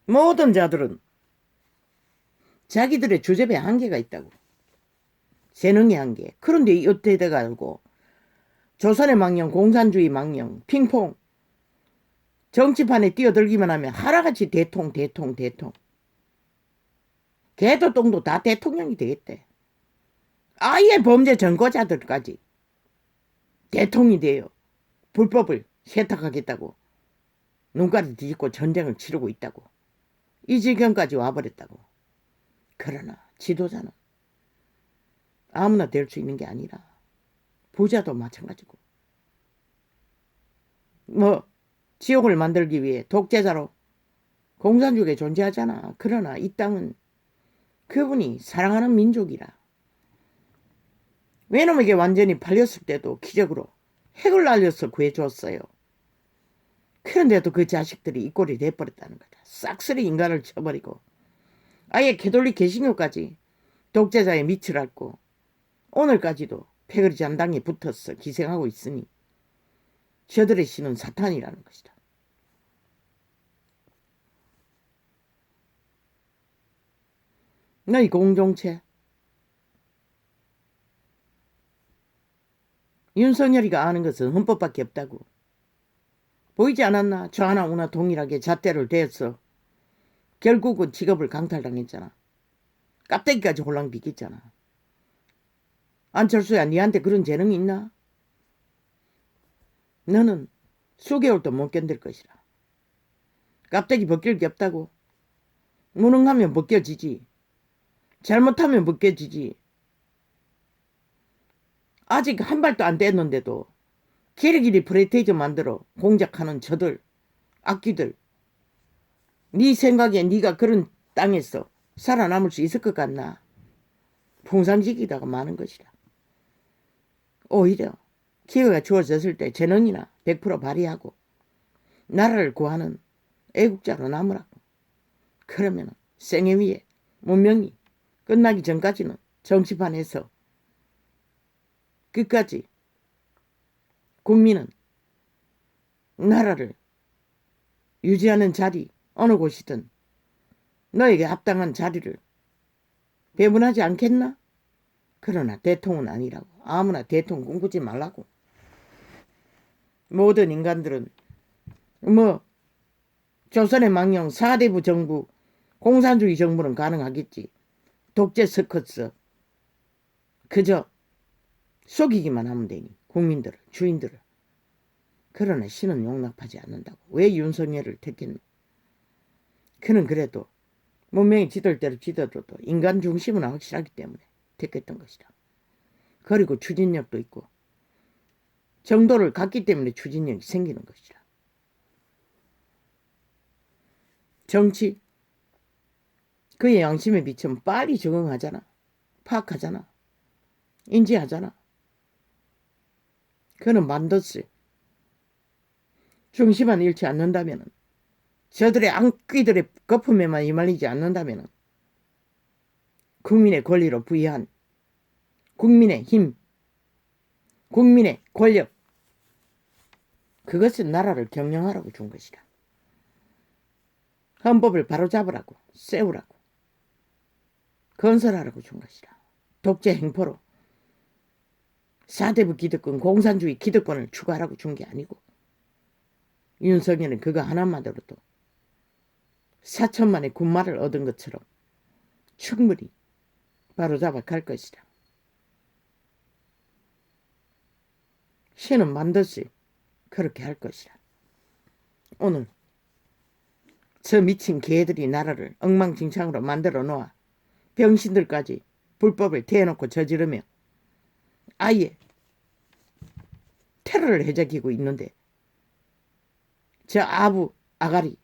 A: 모든 자들은 자기들의 주접에 한계가 있다고. 재능의 한계. 그런데 이때 돼가지고 조선의 망령, 공산주의 망령, 핑퐁 정치판에 뛰어들기만 하면 하나같이 대통. 개도 똥도 다 대통령이 되겠대. 아예 범죄 전과자들까지 대통령이 돼요. 불법을 세탁하겠다고 눈까지 뒤집고 전쟁을 치르고 있다고. 이 지경까지 와버렸다고. 그러나 지도자는 아무나 될 수 있는 게 아니라 부자도 마찬가지고. 뭐 지옥을 만들기 위해 독재자로 공산주의가 존재하잖아. 그러나 이 땅은 그분이 사랑하는 민족이라. 외놈에게 완전히 팔렸을 때도 기적으로 핵을 날려서 구해줬어요. 그런데도 그 자식들이 이 꼴이 돼버렸다는 거다. 싹쓸이 인간을 쳐버리고 아예 개돌리 개신교까지 독재자의 밑을 앓고 오늘까지도 패거리 잔당에 붙어서 기생하고 있으니 저들의 신은 사탄이라는 것이다. 너희 공동체 윤석열이가 아는 것은 헌법밖에 없다고. 보이지 않았나? 저 하나 오나 동일하게 잣대를 대서 결국은 직업을 강탈당했잖아. 깝대기까지 홀랑 비겼잖아. 안철수야, 니한테 그런 재능이 있나? 너는 수개월도 못 견딜 것이라. 깝대기 벗길 게 없다고. 무능하면 벗겨지지. 잘못하면 벗겨지지. 아직 한 발도 안 됐는데도 길이길이 프레테이저 만들어 공작하는 저들, 악귀들. 네 생각에 네가 그런 땅에서 살아남을 수 있을 것 같나? 풍상지기다가 많은 것이라. 오히려 기회가 주어졌을 때 재능이나 100% 발휘하고 나라를 구하는 애국자로 남으라고. 그러면 생애 위에 문명이 끝나기 전까지는 정치판에서 끝까지 국민은 나라를 유지하는 자리 어느 곳이든 너에게 합당한 자리를 배분하지 않겠나? 그러나 대통은 아니라고. 아무나 대통령 꿈꾸지 말라고. 모든 인간들은 조선의 망령 4대부 정부 공산주의 정부는 가능하겠지. 독재 서커스 그저 속이기만 하면 되니 국민들을 주인들을. 그러나 신은 용납하지 않는다고. 왜 윤석열을 택했노? 그는 그래도 문명이 지들 대로 지더라도 인간 중심은 확실하기 때문에 택했던 것이다. 그리고 추진력도 있고 정도를 갖기 때문에 추진력이 생기는 것이다. 정치 그의 양심에 비추면 빨리 적응하잖아. 파악하잖아. 인지하잖아. 그는 만뒀을 중심만 잃지 않는다면 저들의 악귀들의 거품에만 이말리지 않는다면 국민의 권리로 부여한 국민의 힘, 국민의 권력 그것은 나라를 경영하라고 준 것이다. 헌법을 바로잡으라고 세우라고 건설하라고 준 것이다. 독재 행포로 4대부 기득권 공산주의 기득권을 추구하라고 준 게 아니고 윤석열은 그거 하나만으로도 4천만의 군마를 얻은 것처럼 충분히 바로잡아 갈 것이다. 신은 반드시 그렇게 할 것이다. 오늘 저 미친 개들이 나라를 엉망진창으로 만들어 놓아 병신들까지 불법을 대놓고 저지르며 아예 테러를 해적이고 있는데 저 아부 아가리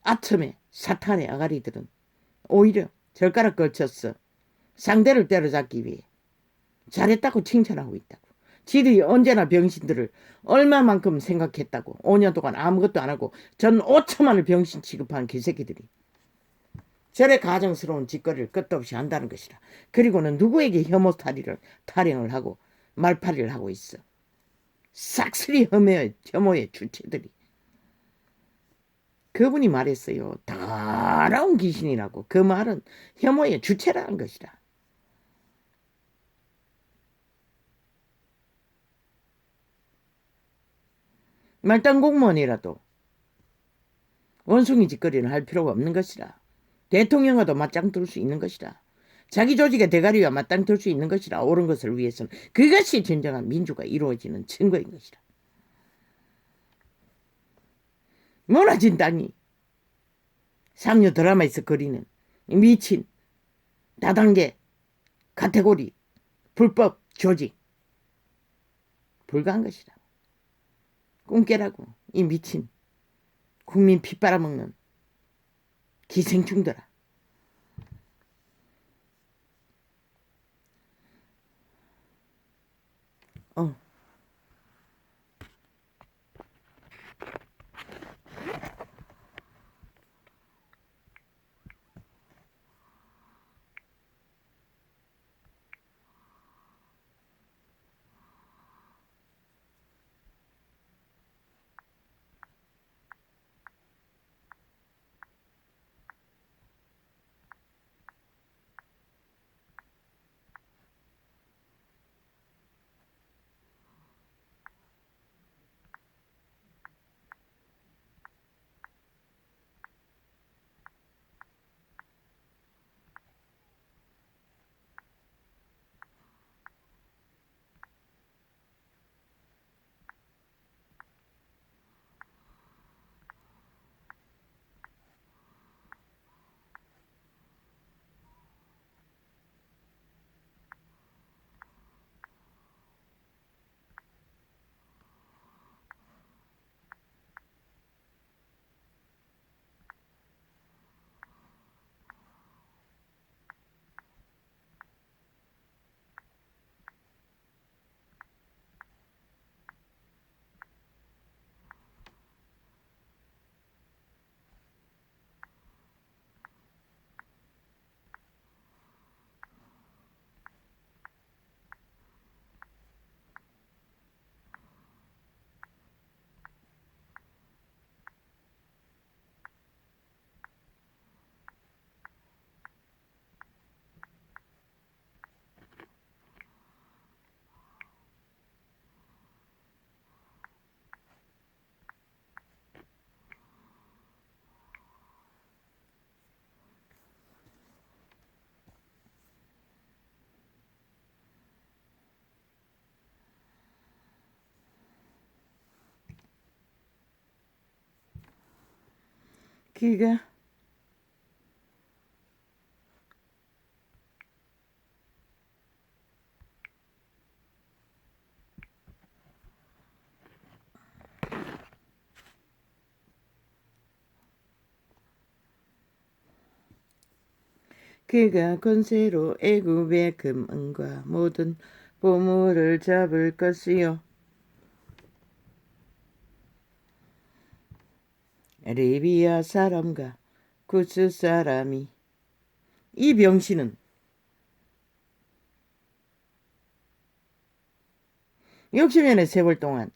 A: 아첨의 사탄의 아가리들은 오히려 젓가락 걸쳤어. 상대를 때려잡기 위해 잘했다고 칭찬하고 있다고. 지들이 언제나 병신들을 얼마만큼 생각했다고. 5년 동안 아무것도 안 하고 전 5천만을 병신 취급한 개새끼들이 저래 가정스러운 짓거리를 끝도 없이 한다는 것이라. 그리고는 누구에게 혐오 타령을 하고 말팔이를 하고 있어. 싹쓸이 혐오의 주체들이. 그분이 말했어요. 더러운 귀신이라고. 그 말은 혐오의 주체라는 것이다. 말단 공무원이라도 원숭이 짓거리는 할 필요가 없는 것이라. 대통령과도 맞짱 뜰 수 있는 것이라. 자기 조직의 대가리와 맞짱 뜰 수 있는 것이라. 옳은 것을 위해서는 그것이 진정한 민주가 이루어지는 증거인 것이라. 무너진 땅이 상류 드라마에서 그리는 미친 다단계 카테고리 불법 조직 불가한 것이다. 꿈깨라고 이 미친 국민 피 빨아먹는 기생충들아. 그가 그가 권세로 애굽의 금은과 모든 보물을 잡을 것이요 리비아 사람과 구스 사람이 이 병신은 60년의 세월 동안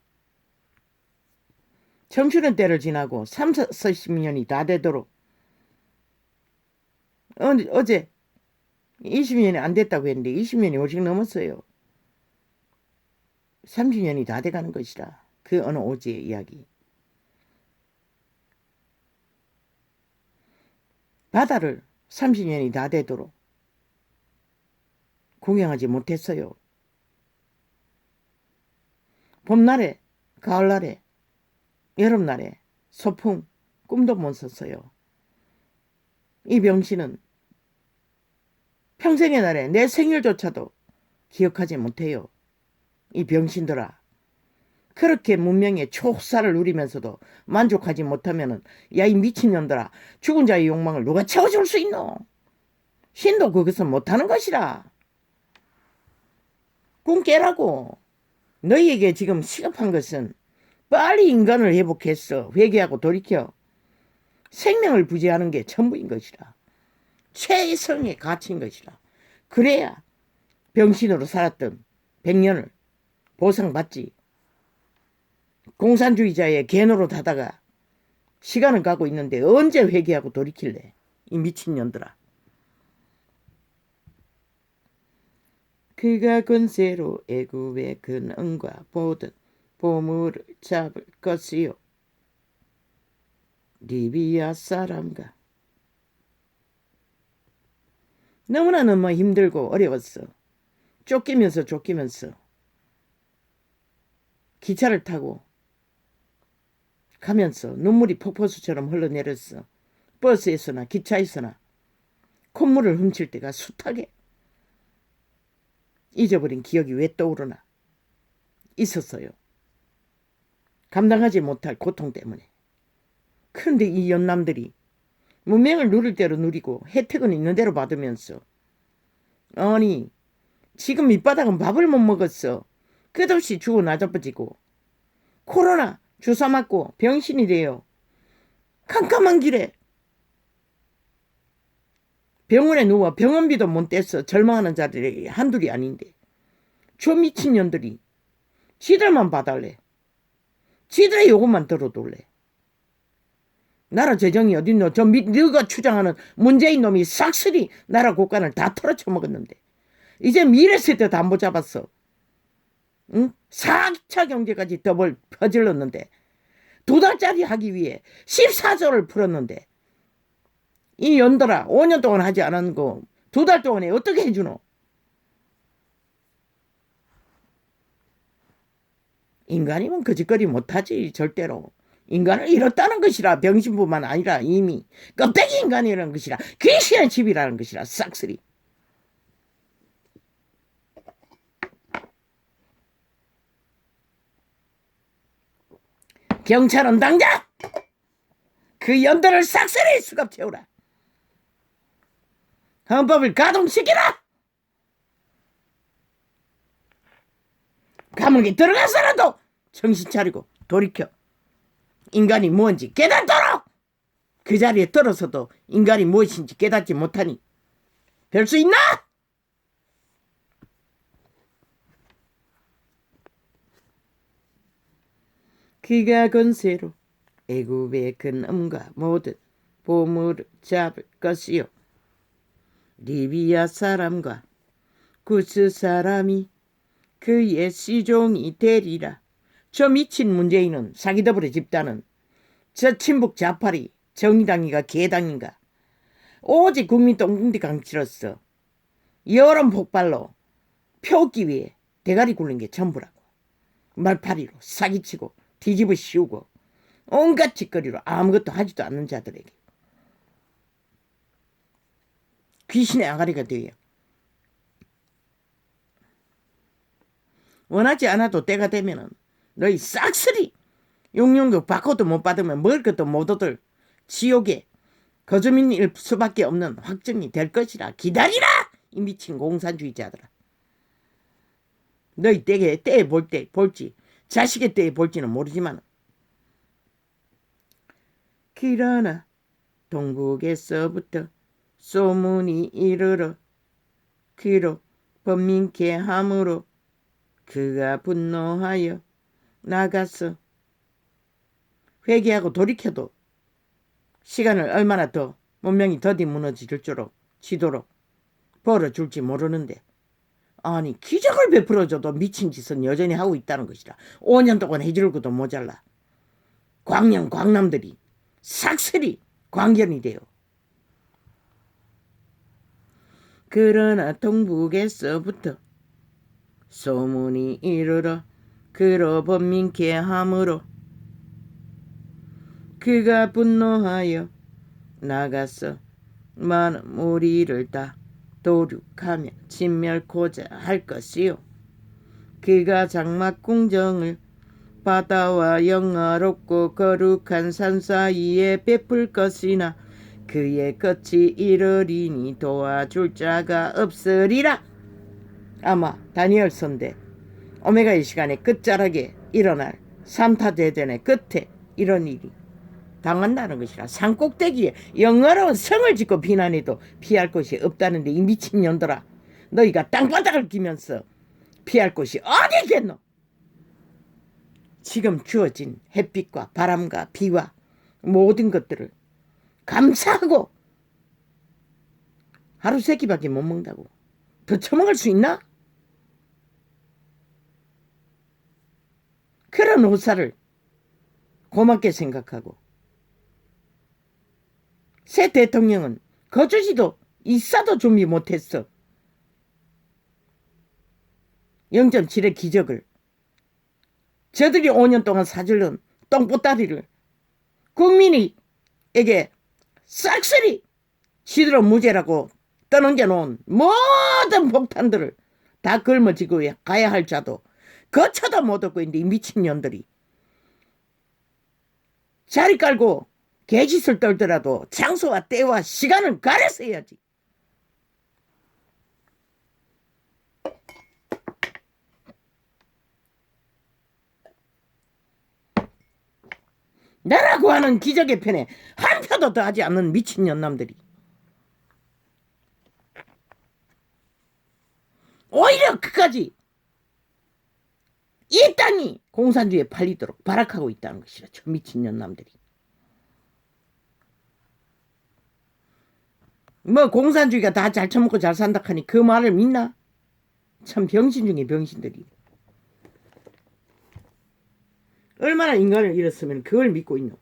A: 청춘의 때를 지나고 30년이 다 되도록 어제 20년이 안 됐다고 했는데 20년이 오직 넘었어요. 30년이 다 돼가는 것이라. 그 어느 오지의 이야기. 바다를 30년이 다 되도록 구경하지 못했어요. 봄날에, 가을날에, 여름날에 소풍 꿈도 못 꿨어요. 이 병신은 평생의 날에 내 생일조차도 기억하지 못해요. 이 병신들아. 그렇게 문명의 초사를 누리면서도 만족하지 못하면은 야 이 미친년들아 죽은 자의 욕망을 누가 채워줄 수 있노? 신도 그것은 못하는 것이라. 꿈 깨라고. 너희에게 지금 시급한 것은 빨리 인간을 회복해서 회개하고 돌이켜 생명을 부지하는 게 전부인 것이라. 최성의 가치인 것이라. 그래야 병신으로 살았던 100년을 보상받지. 공산주의자의 개노릇 하다가 시간을 가고 있는데 언제 회개하고 돌이킬래? 이 미친년들아. 그가 권세로 애굽의 근원과 모든 보물을 잡을 것이요 리비아 사람과 너무나 힘들고 어려웠어. 쫓기면서 기차를 타고 가면서 눈물이 폭포수처럼 흘러내렸어. 버스에서나 기차에서나 콧물을 훔칠 때가 숱하게 잊어버린 기억이 왜 떠오르나 있었어요. 감당하지 못할 고통 때문에. 그런데 이 연남들이 문명을 누릴 대로 누리고 혜택은 있는 대로 받으면서 아니 지금 밑바닥은 밥을 못 먹었어. 끝없이 죽어 나자빠지고 코로나 주사 맞고 병신이 돼요. 캄캄한 길에 병원에 누워 병원비도 못 떼서 절망하는 자들이 한둘이 아닌데 저 미친년들이 지들만 봐달래. 지들의 요것만 들어둘래. 나라 재정이 어딨노. 너가 추장하는 문재인 놈이 싹쓸이 나라 국간을 다 털어쳐 먹었는데 이제 미래 세대 담보 잡았어. 응? 4차 경제까지 더블 퍼질렀는데 2달짜리 하기 위해 14조를 풀었는데 이 연달아 5년 동안 하지 않은 거 2달 동안에 어떻게 해주노? 인간이면 거짓거리 못하지. 절대로. 인간을 잃었다는 것이라. 병신뿐만 아니라 이미 껍데기 인간이라는 것이라. 귀신의 집이라는 것이라. 싹쓸이. 경찰은 당장 그 연들을 싹쓸이 수갑 채우라. 헌법을 가동시키라. 감옥에 들어가서라도 정신 차리고 돌이켜 인간이 뭔지 깨닫도록. 그 자리에 들어서도 인간이 무엇인지 깨닫지 못하니 별 수 있나? 그가 권세로 애굽의 근음과 모든 보물을 잡을 것이요 리비아 사람과 구스 사람이 그의 시종이 되리라. 저 미친 문재인은 사기더블의 집단은 저 친북 좌파리 정의당인가 개당인가 오직 국민 똥둥디 강치로서 여론 폭발로 표 얻기 위해 대가리 굴린 게 전부라고. 말파리로 사기치고 뒤집어 씌우고 온갖 짓거리로 아무것도 하지도 않는 자들에게 귀신의 아가리가 돼요. 원하지 않아도 때가 되면은 너희 싹쓸이 용용격 받고도 못 받으면 먹을 것도 못 얻을 지옥에 거주민일 수밖에 없는 확정이 될 것이라 기다리라! 이 미친 공산주의자들아. 너희 때에 볼지 자식의 때에 볼지는 모르지만 그러나 동북에서부터 소문이 이르러 그로 번민케 함으로 그가 분노하여 나가서 회개하고 돌이켜도 시간을 얼마나 더 문명이 더디 무너지도록 벌어줄지 모르는데 아니 기적을 베풀어줘도 미친 짓은 여전히 하고 있다는 것이라. 5년 동안 해줄 것도 모자라. 광남들이 삭슬이 광견이 돼요. 그러나 동북에서부터 소문이 이르러 그로 번민케 함으로 그가 분노하여 나가서 많은 무리를 다 도륙하며 진멸코자 할 것이요. 그가 장막궁정을 바다와 영화롭고 거룩한 산 사이에 베풀 것이나 그의 끝이 이르리니 도와줄 자가 없으리라. 아마 다니엘 선대 오메가의 시간에 끝자락에 일어날 3타 대전의 끝에 이런 일이 당한다는 것이라. 산꼭대기에 영화로운 성을 짓고 비난해도 피할 곳이 없다는데 이 미친년들아, 너희가 땅바닥을 끼면서 피할 곳이 어디 있겠노? 지금 주어진 햇빛과 바람과 비와 모든 것들을 감사하고 하루 세 끼밖에 못 먹는다고 더 처먹을 수 있나? 그런 호사를 고맙게 생각하고 새 대통령은 거주지도 이사도 준비 못했어. 0.7의 기적을 저들이 5년 동안 사질른 똥보따리를 국민에게 싹쓸이 시들어 무죄라고 떠넘겨놓은 모든 폭탄들을 다 걸머지고 가야 할 자도 거쳐도 못 얻고 있는데 이 미친년들이 자리 깔고 개짓을 떨더라도 장소와 때와 시간을 가려서 해야지. 나라고 하는 기적의 편에 한 표도 더 하지 않는 미친년남들이 오히려 그까지 이 땅이 공산주의에 팔리도록 발악하고 있다는 것이라. 저 미친년남들이 뭐 공산주의가 다 잘 처먹고 잘 산다 하니 그 말을 믿나? 참 병신 중에 병신들이 얼마나 인간을 잃었으면 그걸 믿고 있노?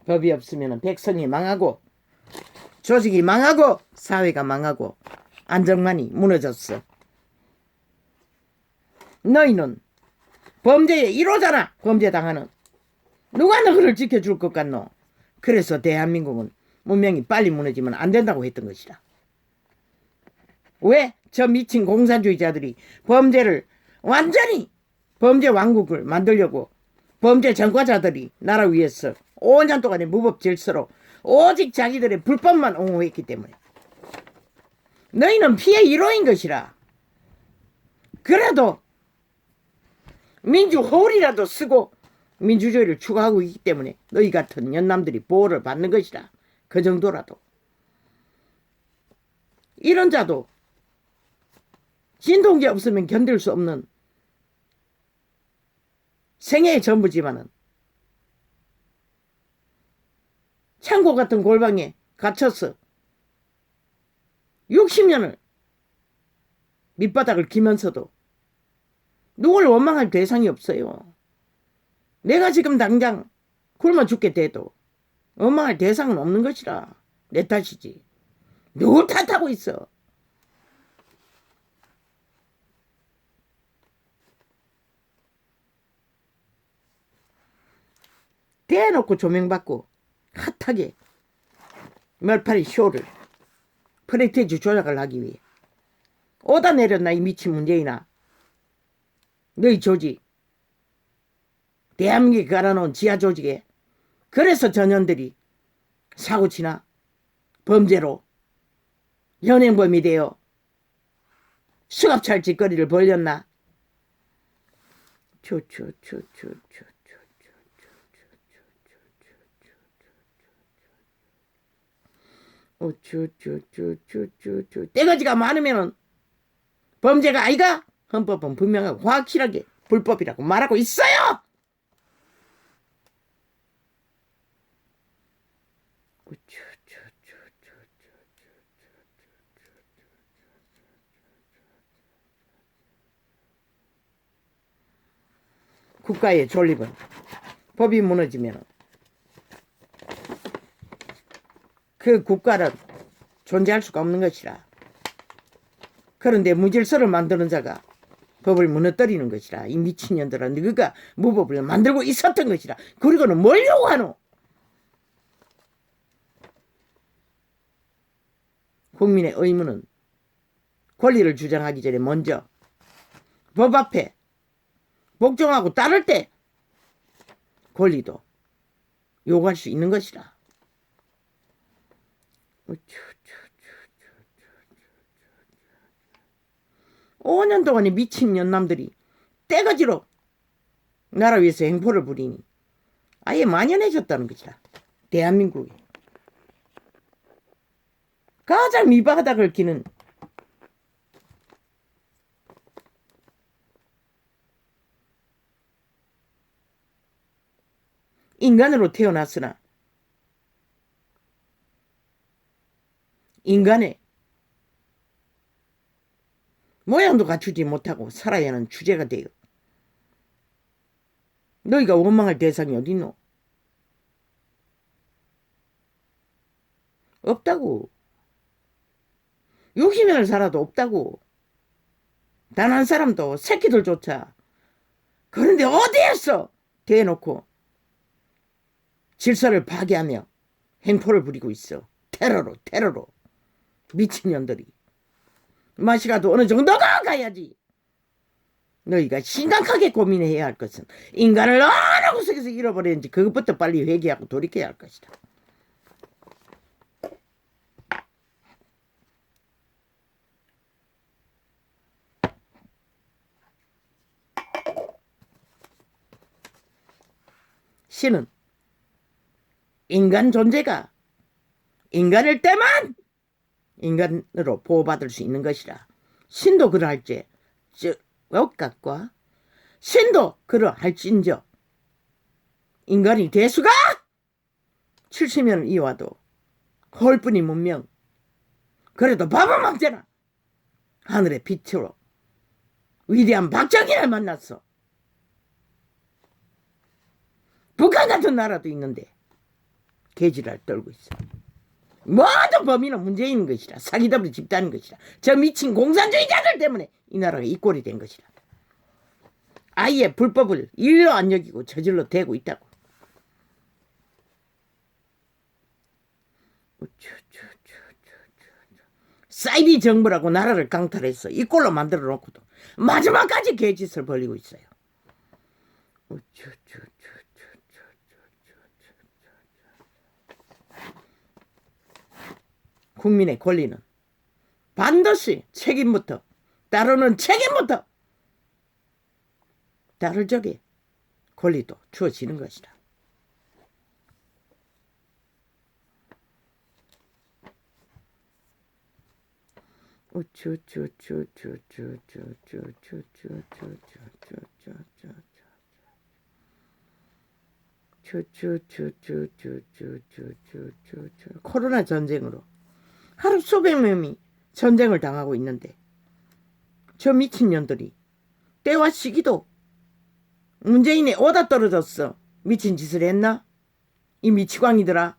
A: 법이 없으면 백성이 망하고 조직이 망하고 사회가 망하고 안정만이 무너졌어. 너희는 범죄의 1호잖아. 범죄당하는. 누가 너를 지켜줄 것 같노? 그래서 대한민국은 문명이 빨리 무너지면 안 된다고 했던 것이다. 왜? 저 미친 공산주의자들이 범죄를 완전히 범죄 왕국을 만들려고 범죄 전과자들이 나라 위에서 5년 동안의 무법 질서로 오직 자기들의 불법만 옹호했기 때문에 너희는 피해 1호인 것이라. 그래도 민주 허울이라도 쓰고 민주주의를 추구하고 있기 때문에 너희 같은 연남들이 보호를 받는 것이라. 그 정도라도. 이런 자도 진통제 없으면 견딜 수 없는 생애의 전부지만은 창고 같은 골방에 갇혀서 60년을 밑바닥을 기면서도 누굴 원망할 대상이 없어요. 내가 지금 당장 굶어 죽게 돼도 원망할 대상은 없는 것이라. 내 탓이지. 누굴 탓하고 있어. 대놓고 조명받고 핫하게 멀파리 쇼를 프레스티지 조작을 하기 위해 오다 내렸나 이 미친 문재인아. 너희 조직 대한민국에 갈아놓은 지하 조직에 그래서 전현들이 사고치나 범죄로 현행범이 되어 수갑찰 짓거리를 벌였나. 떼거지가 많으면은 범죄가 아이가? 헌법은 분명하고 확실하게 불법이라고 말하고 있어요. 국가의 존립은 법이 무너지면 그 국가는 존재할 수가 없는 것이라. 그런데 무질서를 만드는 자가 법을 무너뜨리는 것이라. 이 미친년들아, 너희가 무법을 만들고 있었던 것이라. 그리고는 뭘 요구하노? 국민의 의무는 권리를 주장하기 전에 먼저 법 앞에 복종하고 따를 때 권리도 요구할 수 있는 것이라. 5년 동안에 미친 년남들이 떼거지로 나라 위해서 행포를 부리니 아예 만연해졌다는 것이라. 대한민국에 가장 밑바닥을 기는 인간으로 태어났으나 인간의 모양도 갖추지 못하고 살아야 하는 주제가 되어 너희가 원망할 대상이 어딨노? 없다고. 60년을 살아도 없다고. 단 한 사람도 새끼들조차. 그런데 어디에서 대놓고 질서를 파괴하며 행포를 부리고 있어. 테러로. 미친년들이. 맛이라도 어느 정도가 가야지. 너희가 심각하게 고민해야 할 것은 인간을 어느 구석에서 잃어버렸는지 그것부터 빨리 회개하고 돌이켜야 할 것이다. 신은 인간 존재가 인간일 때만 인간으로 보호받을 수 있는 것이라. 신도 그러할지 억각과 신도 그러할진저 인간이 대수가 70년을 이어와도 홀뿐이 문명. 그래도 밥은 먹잖아. 하늘의 빛으로 위대한 박정희를 만났어. 북한 같은 나라도 있는데 개지랄 떨고 있어. 모든 범인은 문재인인 것이라. 사기더블 집단인 것이라. 저 미친 공산주의자들 때문에 이 나라가 이 꼴이 된 것이라. 아예 불법을 일로 안 여기고 저질러 대고 있다고. 사이비 정부라고 나라를 강탈했어. 이 꼴로 만들어 놓고도 마지막까지 개짓을 벌이고 있어요. 국민의 권리는 반드시 책임부터 따르는 책임부터 따를 적에 권리도 주어지는 것이다. 코로나 전쟁으로 하루 수백 명이 전쟁을 당하고 있는데 저 미친년들이 때와 시기도 문재인이 오다 떨어졌어. 미친 짓을 했나? 이 미치광이들아.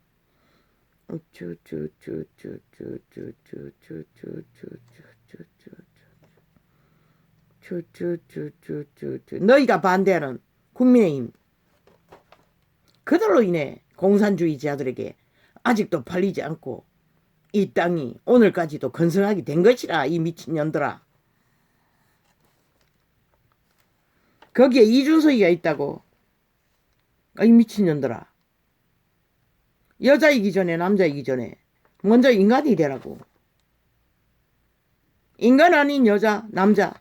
A: 너희가 반대하는 국민의힘 그들로 인해 공산주의자들에게 아직도 팔리지 않고 이 땅이 오늘까지도 건성하게 된 것이라. 이 미친년들아. 거기에 이준석이가 있다고. 이 미친년들아. 여자이기 전에 남자이기 전에 먼저 인간이 되라고. 인간 아닌 여자 남자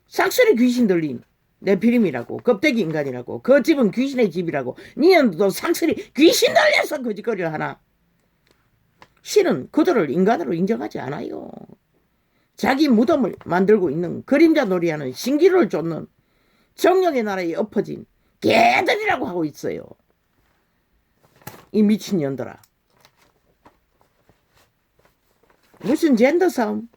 A: 싹쓸이 귀신 들린 네피림이라고. 겁대기 인간이라고. 그 집은 귀신의 집이라고. 니년도 싹쓸이 귀신 들려서 거짓거리를 하나. 신은 그들을 인간으로 인정하지 않아요. 자기 무덤을 만들고 있는 그림자 놀이하는 신기루를 쫓는 정령의 나라에 엎어진 개들이라고 하고 있어요. 이 미친년들아. 무슨 젠더 싸움?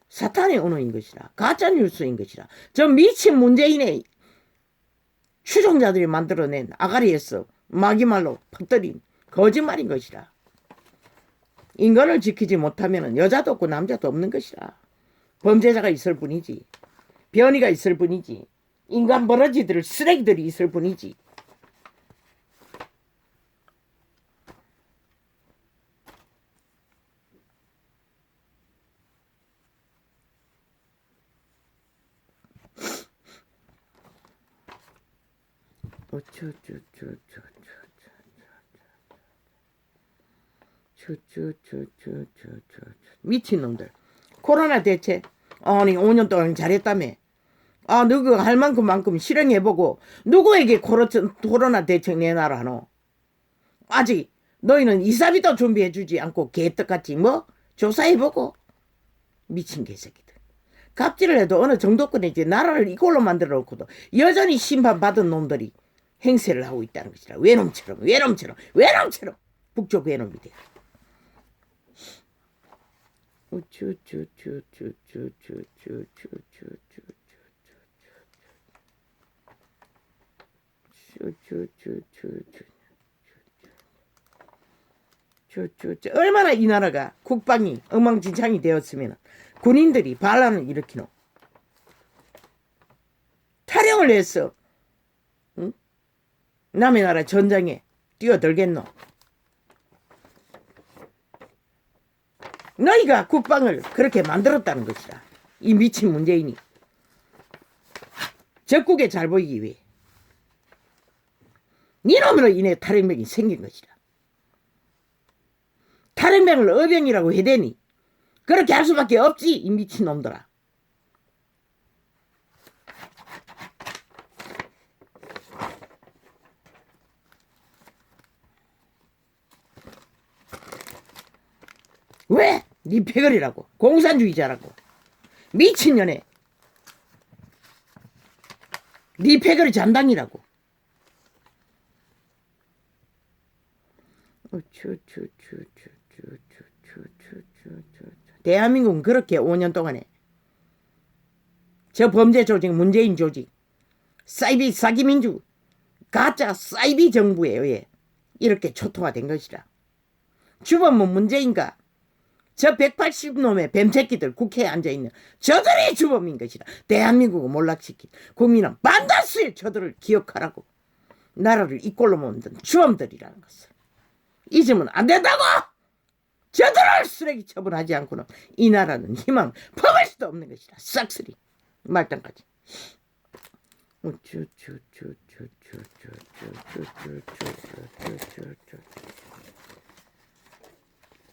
A: 사탄의 언어인 것이라. 가짜뉴스인 것이라. 저 미친 문재인의 추종자들이 만들어낸 아가리에서 마귀말로 퍼뜨린 거짓말인 것이라. 인간을 지키지 못하면 여자도 없고 남자도 없는 것이라. 범죄자가 있을 뿐이지. 변이가 있을 뿐이지. 인간 버러지들 쓰레기들이 있을 뿐이지. 미친놈들. 코로나 대책 아니 5년 동안 잘했다며. 아 너그 할 만큼만큼 실행해보고 누구에게 코로나 대책 내놔라 하노. 아직 너희는 이사비도 준비해주지 않고 개떡같이 뭐 조사해보고. 미친 개새끼들. 갑질을 해도 어느 정도권이지 나라를 이꼴로 만들어 놓고도 여전히 심판받은 놈들이 행세를 하고 있다는 것이라. 외놈처럼 북쪽 외놈이 돼. 얼마나 이 나라가 국방이 엉망진창이 되었으면 군인들이 반란을 일으키노. 탈영을 했어. 응? 남의 나라 전장에 뛰어들겠노. 너희가 국방을 그렇게 만들었다는 것이다. 이 미친 문재인이 적국에 잘 보이기 위해 니놈으로 인해 탈영병이 생긴 것이다. 탈영병을 어병이라고 해대니 그렇게 할 수밖에 없지. 이 미친놈들아. 왜? 니 패거리라고. 공산주의자라고. 미친년에. 니 패거리 잔당이라고. 대한민국은 그렇게 5년 동안에 저 범죄 조직 문재인 조직 사이비 사기민주 가짜 사이비 정부에 의해 이렇게 초토화된 것이라. 주범은 문재인과 저 180놈의 뱀새끼들 국회에 앉아있는 저들이 주범인 것이라. 대한민국을 몰락시킨 국민은 반드시 저들을 기억하라고. 나라를 이꼴로 만든 주범들이라는 것을 잊으면 안 된다고. 저들을 쓰레기 처분하지 않고는 이 나라는 희망 품을 수도 없는 것이라. 싹쓸이 말단까지.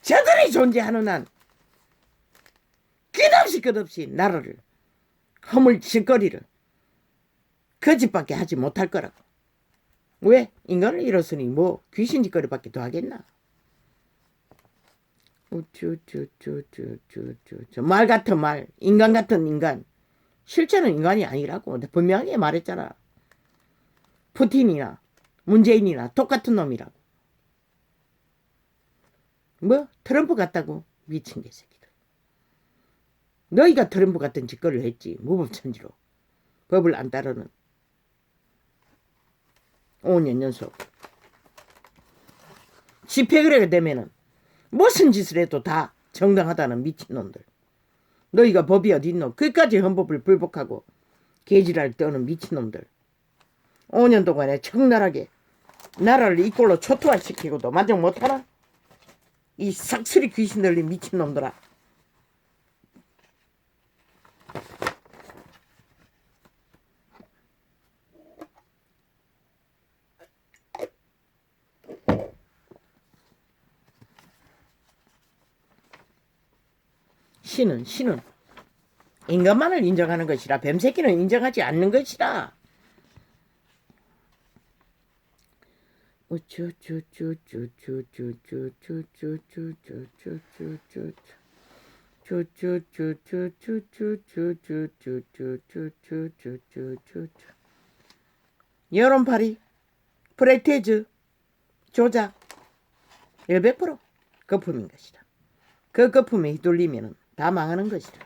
A: 저들이 존재하는 한 끝없이 나라를 허물짓거리를 거짓밖에 하지 못할 거라고. 왜? 인간을 잃었으니 뭐 귀신짓거리밖에 더 하겠나. 말 같은 말, 인간 같은 인간. 실제는 인간이 아니라고 분명하게 말했잖아. 푸틴이나 문재인이나 똑같은 놈이라고. 뭐 트럼프 같다고. 미친 개새끼들. 너희가 트럼프 같은 짓거리를 했지. 무법천지로. 법을 안 따르는. 5년 연속. 집회거래가 되면은 무슨 짓을 해도 다 정당하다는 미친놈들. 너희가 법이 어딨노? 그까지 헌법을 불복하고 개지랄 떠는 미친놈들. 5년 동안에 적나라하게 나라를 이 꼴로 초토화시키고도 만족 못하나? 이 싹쓸이 귀신 들린 미친놈들아. 신은 인간만을 인정하는 것이라 뱀새끼는 인정하지 않는 것이라. 여론파리 프레테즈 조작 100% 거품인 것이다. 그 거품에 휘둘리면 다 망하는 것이다.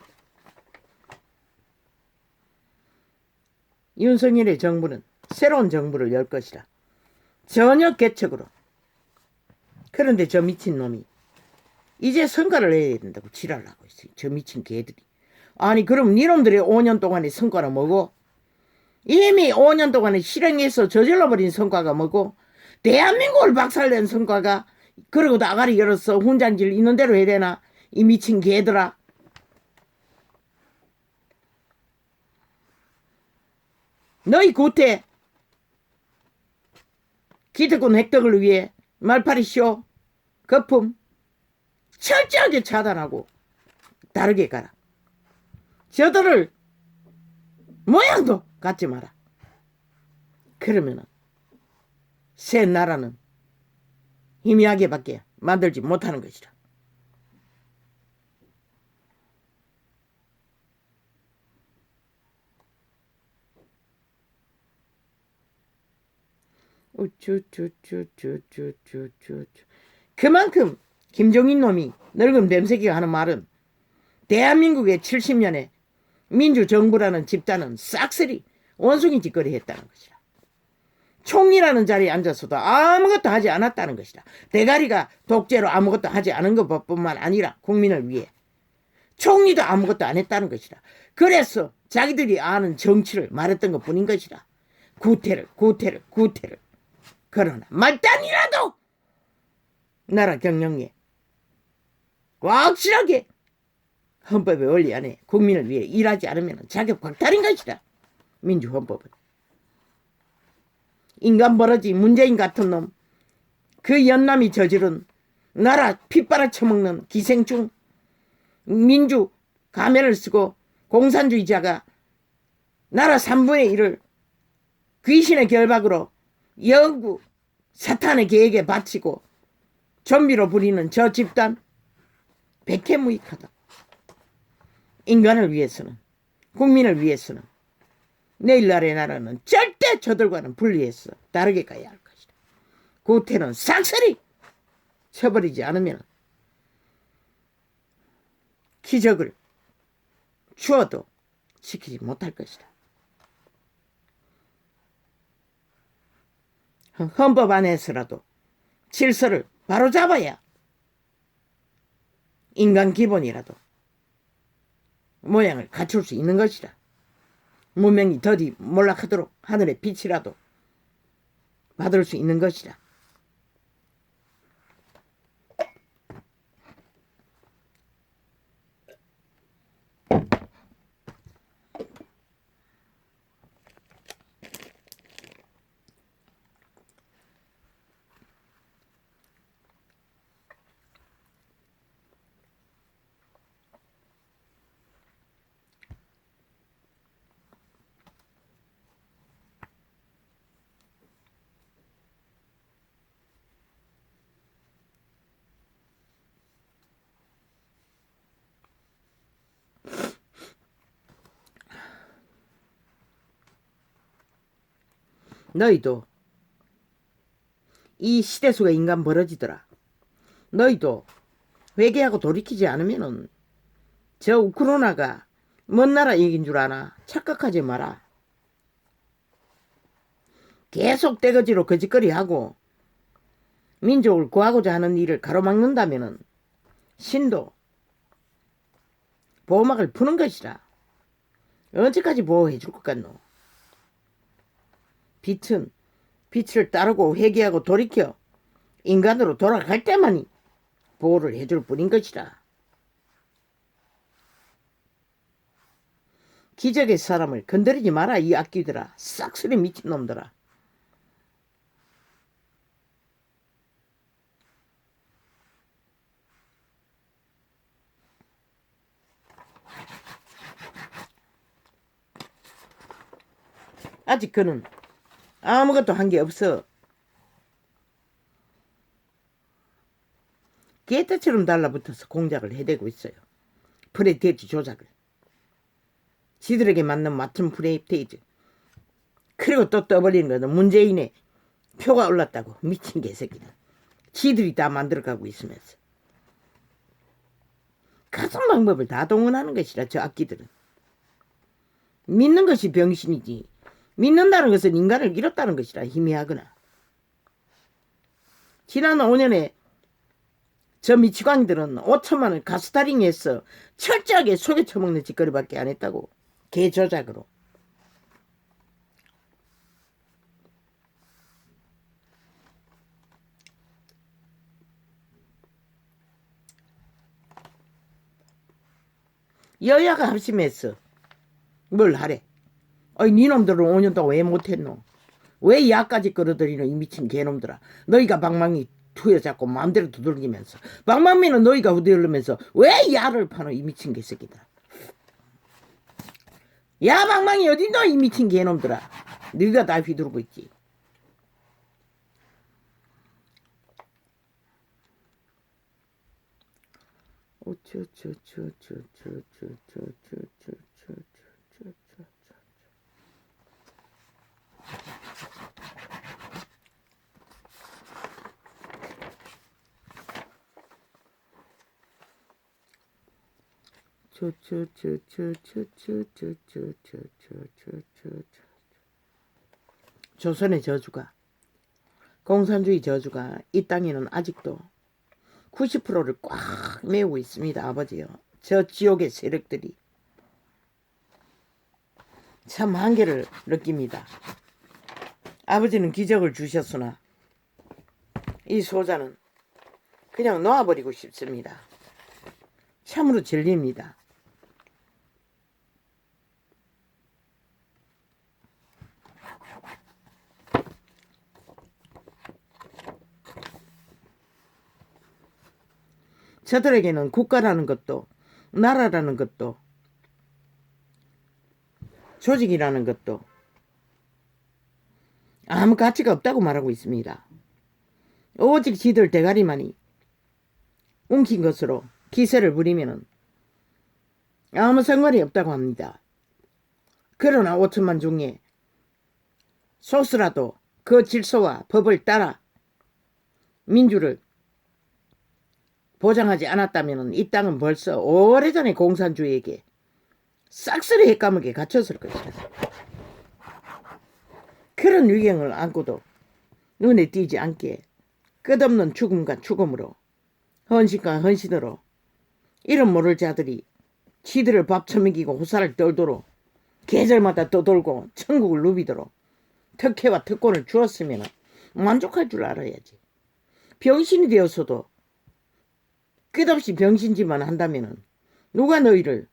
A: 윤석열의 정부는 새로운 정부를 열 것이다. 전혀 개척으로. 그런데 저 미친놈이 이제 성과를 내야 된다고 지랄을 하고 있어요. 저 미친 개들이. 아니 그럼 니놈들의 5년 동안의 성과는 뭐고? 이미 5년 동안에 실행해서 저질러버린 성과가 뭐고? 대한민국을 박살낸 성과가. 그러고 나가리 열었어. 훈장질 있는 대로 해야 되나? 이 미친 개들아. 너희 구태 기득권 획득을 위해 말파리 쇼 거품 철저하게 차단하고 다르게 가라. 저들을 모양도 갖지 마라. 그러면은 새 나라는 희미하게밖에 만들지 못하는 것이라. 그만큼 김종인 놈이 늙은 뱀새끼가 하는 말은 대한민국의 70년의 민주정부라는 집단은 싹쓸이 원숭이 짓거리 했다는 것이라. 총리라는 자리에 앉아서도 아무것도 하지 않았다는 것이다. 대가리가 독재로 아무것도 하지 않은 것뿐만 아니라 국민을 위해 총리도 아무것도 안 했다는 것이다. 그래서 자기들이 아는 정치를 말했던 것뿐인 것이다. 구태를. 그러나 말단이라도 나라 경영에 확실하게 헌법의 원리 안에 국민을 위해 일하지 않으면 자격 박탈인 것이다. 민주헌법은. 인간 버러지 문재인 같은 놈, 그 연남이 저지른 나라 핏바라 쳐먹는 기생충 민주 가면을 쓰고 공산주의자가 나라 3분의 1을 귀신의 결박으로 영구 사탄의 계획에 바치고 좀비로 부리는 저 집단 백해무익하다. 인간을 위해서는, 국민을 위해서는, 내일날의 나라는 절대 저들과는 분리해서 다르게 가야 할 것이다. 구태는 싹쓸이 쳐버리지 않으면 기적을 주어도 지키지 못할 것이다. 헌법 안에서라도 질서를 바로잡아야 인간 기본이라도 모양을 갖출 수 있는 것이다. 문명이 더디 몰락하도록 하늘의 빛이라도 받을 수 있는 것이다. 너희도 이 시대수가 인간 벌어지더라. 너희도 회개하고 돌이키지 않으면은 저 우크라이나가 먼 나라 얘기인 줄 아나? 착각하지 마라. 계속 떼거지로 거짓거리하고 민족을 구하고자 하는 일을 가로막는다면은 신도 보호막을 푸는 것이라. 언제까지 보호해 줄 것 같노? 빛을 따르고 회개하고 돌이켜 인간으로 돌아갈 때만이 보호를 해줄 뿐인 것이라. 기적의 사람을 건드리지 마라, 이 악귀들아. 싹쓸이 미친놈들아. 아직 그는 아무것도 한 게 없어. 개떼처럼 달라붙어서 공작을 해대고 있어요. 프레테이지 조작을. 지들에게 맞는 맞춤 프레테이지. 그리고 또 떠벌리는 거는 문재인의 표가 올랐다고. 미친 개새끼들. 지들이 다 만들어가고 있으면서. 가진 방법을 다 동원하는 것이라, 저 악기들은. 믿는 것이 병신이지. 믿는다는 것은 인간을 잃었다는 것이라, 희미하거나. 지난 5년에 저 미치광이들은 5천만 원 가스타링해서 철저하게 속여 처먹는 짓거리밖에 안 했다고. 개조작으로. 여야가 합심했어. 뭘 하래? 어이, 니놈들은 5년 동안 왜 못했노? 왜 야까지 끌어들이노, 이 미친 개놈들아. 너희가 방망이 투여잡고 마음대로 두들기면서, 방망이는 너희가 후들르면서 왜 야를 파노, 이 미친 개새끼들아. 야 방망이 어딨노, 이 미친 개놈들아. 너희가 다 휘두르고 있지. 조선의 저주가, 공산주의 저주가 이 땅에는 아직도 90%를 꽉 메우고 있습니다. 아버지요. 저 지옥의 세력들이 참 한계를 느낍니다. 아버지는 기적을 주셨으나 이 소자는 그냥 놓아버리고 싶습니다. 참으로 질립니다. 저들에게는 국가라는 것도, 나라라는 것도, 조직이라는 것도 아무 가치가 없다고 말하고 있습니다. 오직 지들 대가리만이 웅킨 것으로 기세를 부리면은 아무 상관이 없다고 합니다. 그러나 5천만 중에 소수라도 그 질서와 법을 따라 민주를 보장하지 않았다면 이 땅은 벌써 오래전에 공산주의에게 싹쓸이 핵감옥에 갇혔을 것이다. 그런 위경을 안고도 눈에 띄지 않게 끝없는 죽음과 죽음으로, 헌신과 헌신으로 이름 모를 자들이 지들을 밥 처먹이고 호사를 떨도록 계절마다 떠돌고 천국을 누비도록 특혜와 특권을 주었으면 만족할 줄 알아야지. 병신이 되어서도 끝없이 병신짓만 한다면 누가 너희를,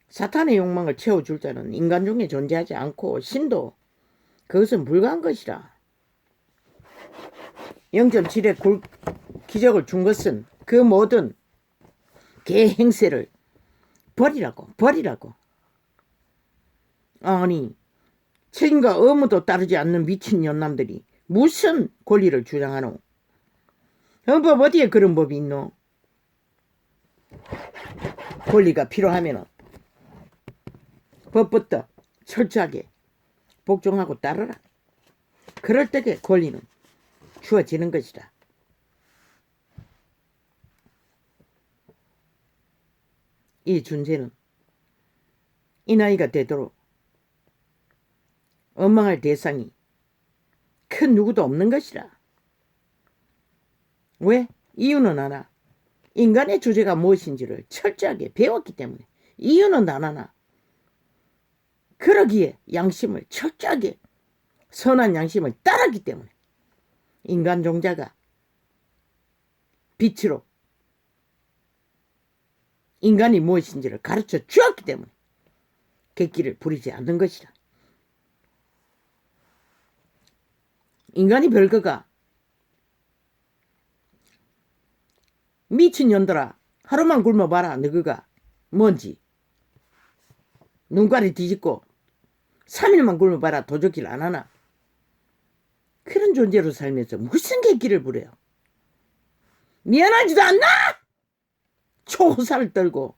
A: 사탄의 욕망을 채워줄 자는 인간 중에 존재하지 않고 신도 그것은 불가한 것이라. 0.7의 기적을 준 것은 그 모든 개 행세를 버리라고. 아니, 책임과 의무도 따르지 않는 미친 연남들이 무슨 권리를 주장하노? 헌법 어디에 그런 법이 있노? 권리가 필요하면 법부터 철저하게 복종하고 따르라. 그럴 때에 권리는 주어지는 것이다. 이 존재는 이 나이가 되도록 원망할 대상이 큰 누구도 없는 것이라. 왜? 이유는 하나. 인간의 주제가 무엇인지를 철저하게 배웠기 때문에. 이유는 단 하나. 그러기에 양심을 철저하게 선한 양심을 따랐기 때문에 인간 종자가 빛으로 인간이 무엇인지를 가르쳐 주었기 때문에 객기를 부리지 않는 것이라. 인간이 별거가 미친년들아 하루만 굶어봐라. 너그가 뭔지 눈깔이 뒤집고 3일만 굶어봐라. 도적질 안 하나. 그런 존재로 살면서 무슨 객기를 부려요. 미안하지도 않나? 초호사를 떨고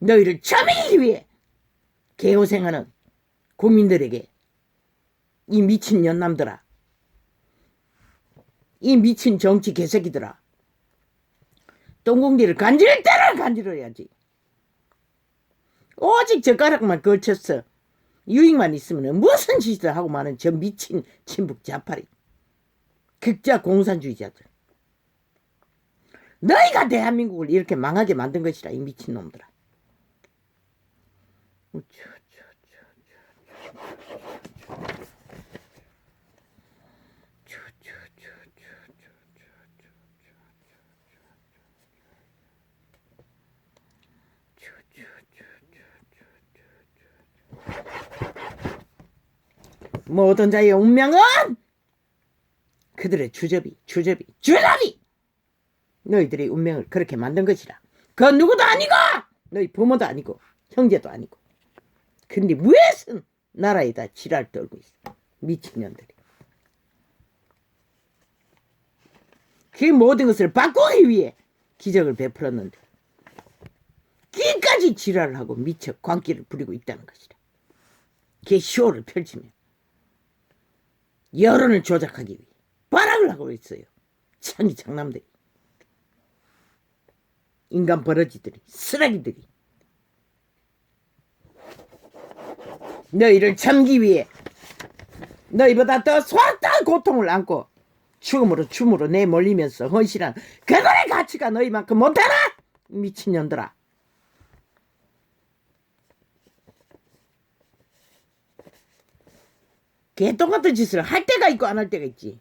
A: 너희를 참이기 위해 개호생하는 국민들에게 이 미친 년남들아, 이 미친 정치 개새끼들아, 똥공기를 간지를 때를 간지러야지. 오직 젓가락만 걸쳤어 유익만 있으면 무슨 짓을 하고 마는 저 미친 친북 좌파리 극자 공산주의자들. 너희가 대한민국을 이렇게 망하게 만든 것이라. 이 미친놈들아. 모든 자의 운명은 그들의 주접이 너희들의 운명을 그렇게 만든 것이라. 그 누구도 아니고 너희 부모도 아니고 형제도 아니고. 근데 무엇은 나라에다 지랄 떨고 있어. 미친년들이. 그 모든 것을 바꾸기 위해 기적을 베풀었는데 끼까지 지랄을 하고 미쳐 광기를 부리고 있다는 것이라. 그 쇼를 펼치며 여론을 조작하기 위해 발악을 하고 있어요. 창이 장남들이. 인간 버러지들이, 쓰레기들이. 너희를 참기 위해 너희보다 더 소악한 고통을 안고 춤으로 내몰리면서 헌신한 그들의 가치가 너희만큼 못하나? 미친년들아. 개똥 같은 짓을 할 때가 있고 안 할 때가 있지.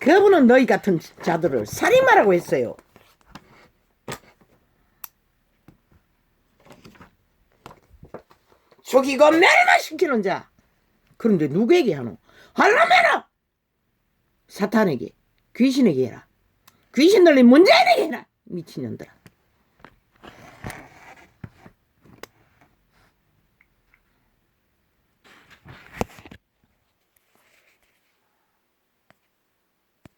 A: 그분은 너희 같은 자들을 살인마라고 했어요. 죽이고 멸망시키는 자. 그런데 누구에게 하노? 하려면은 사탄에게, 귀신에게 해라. 귀신 들린 문재인에게 해라. 미친년들아.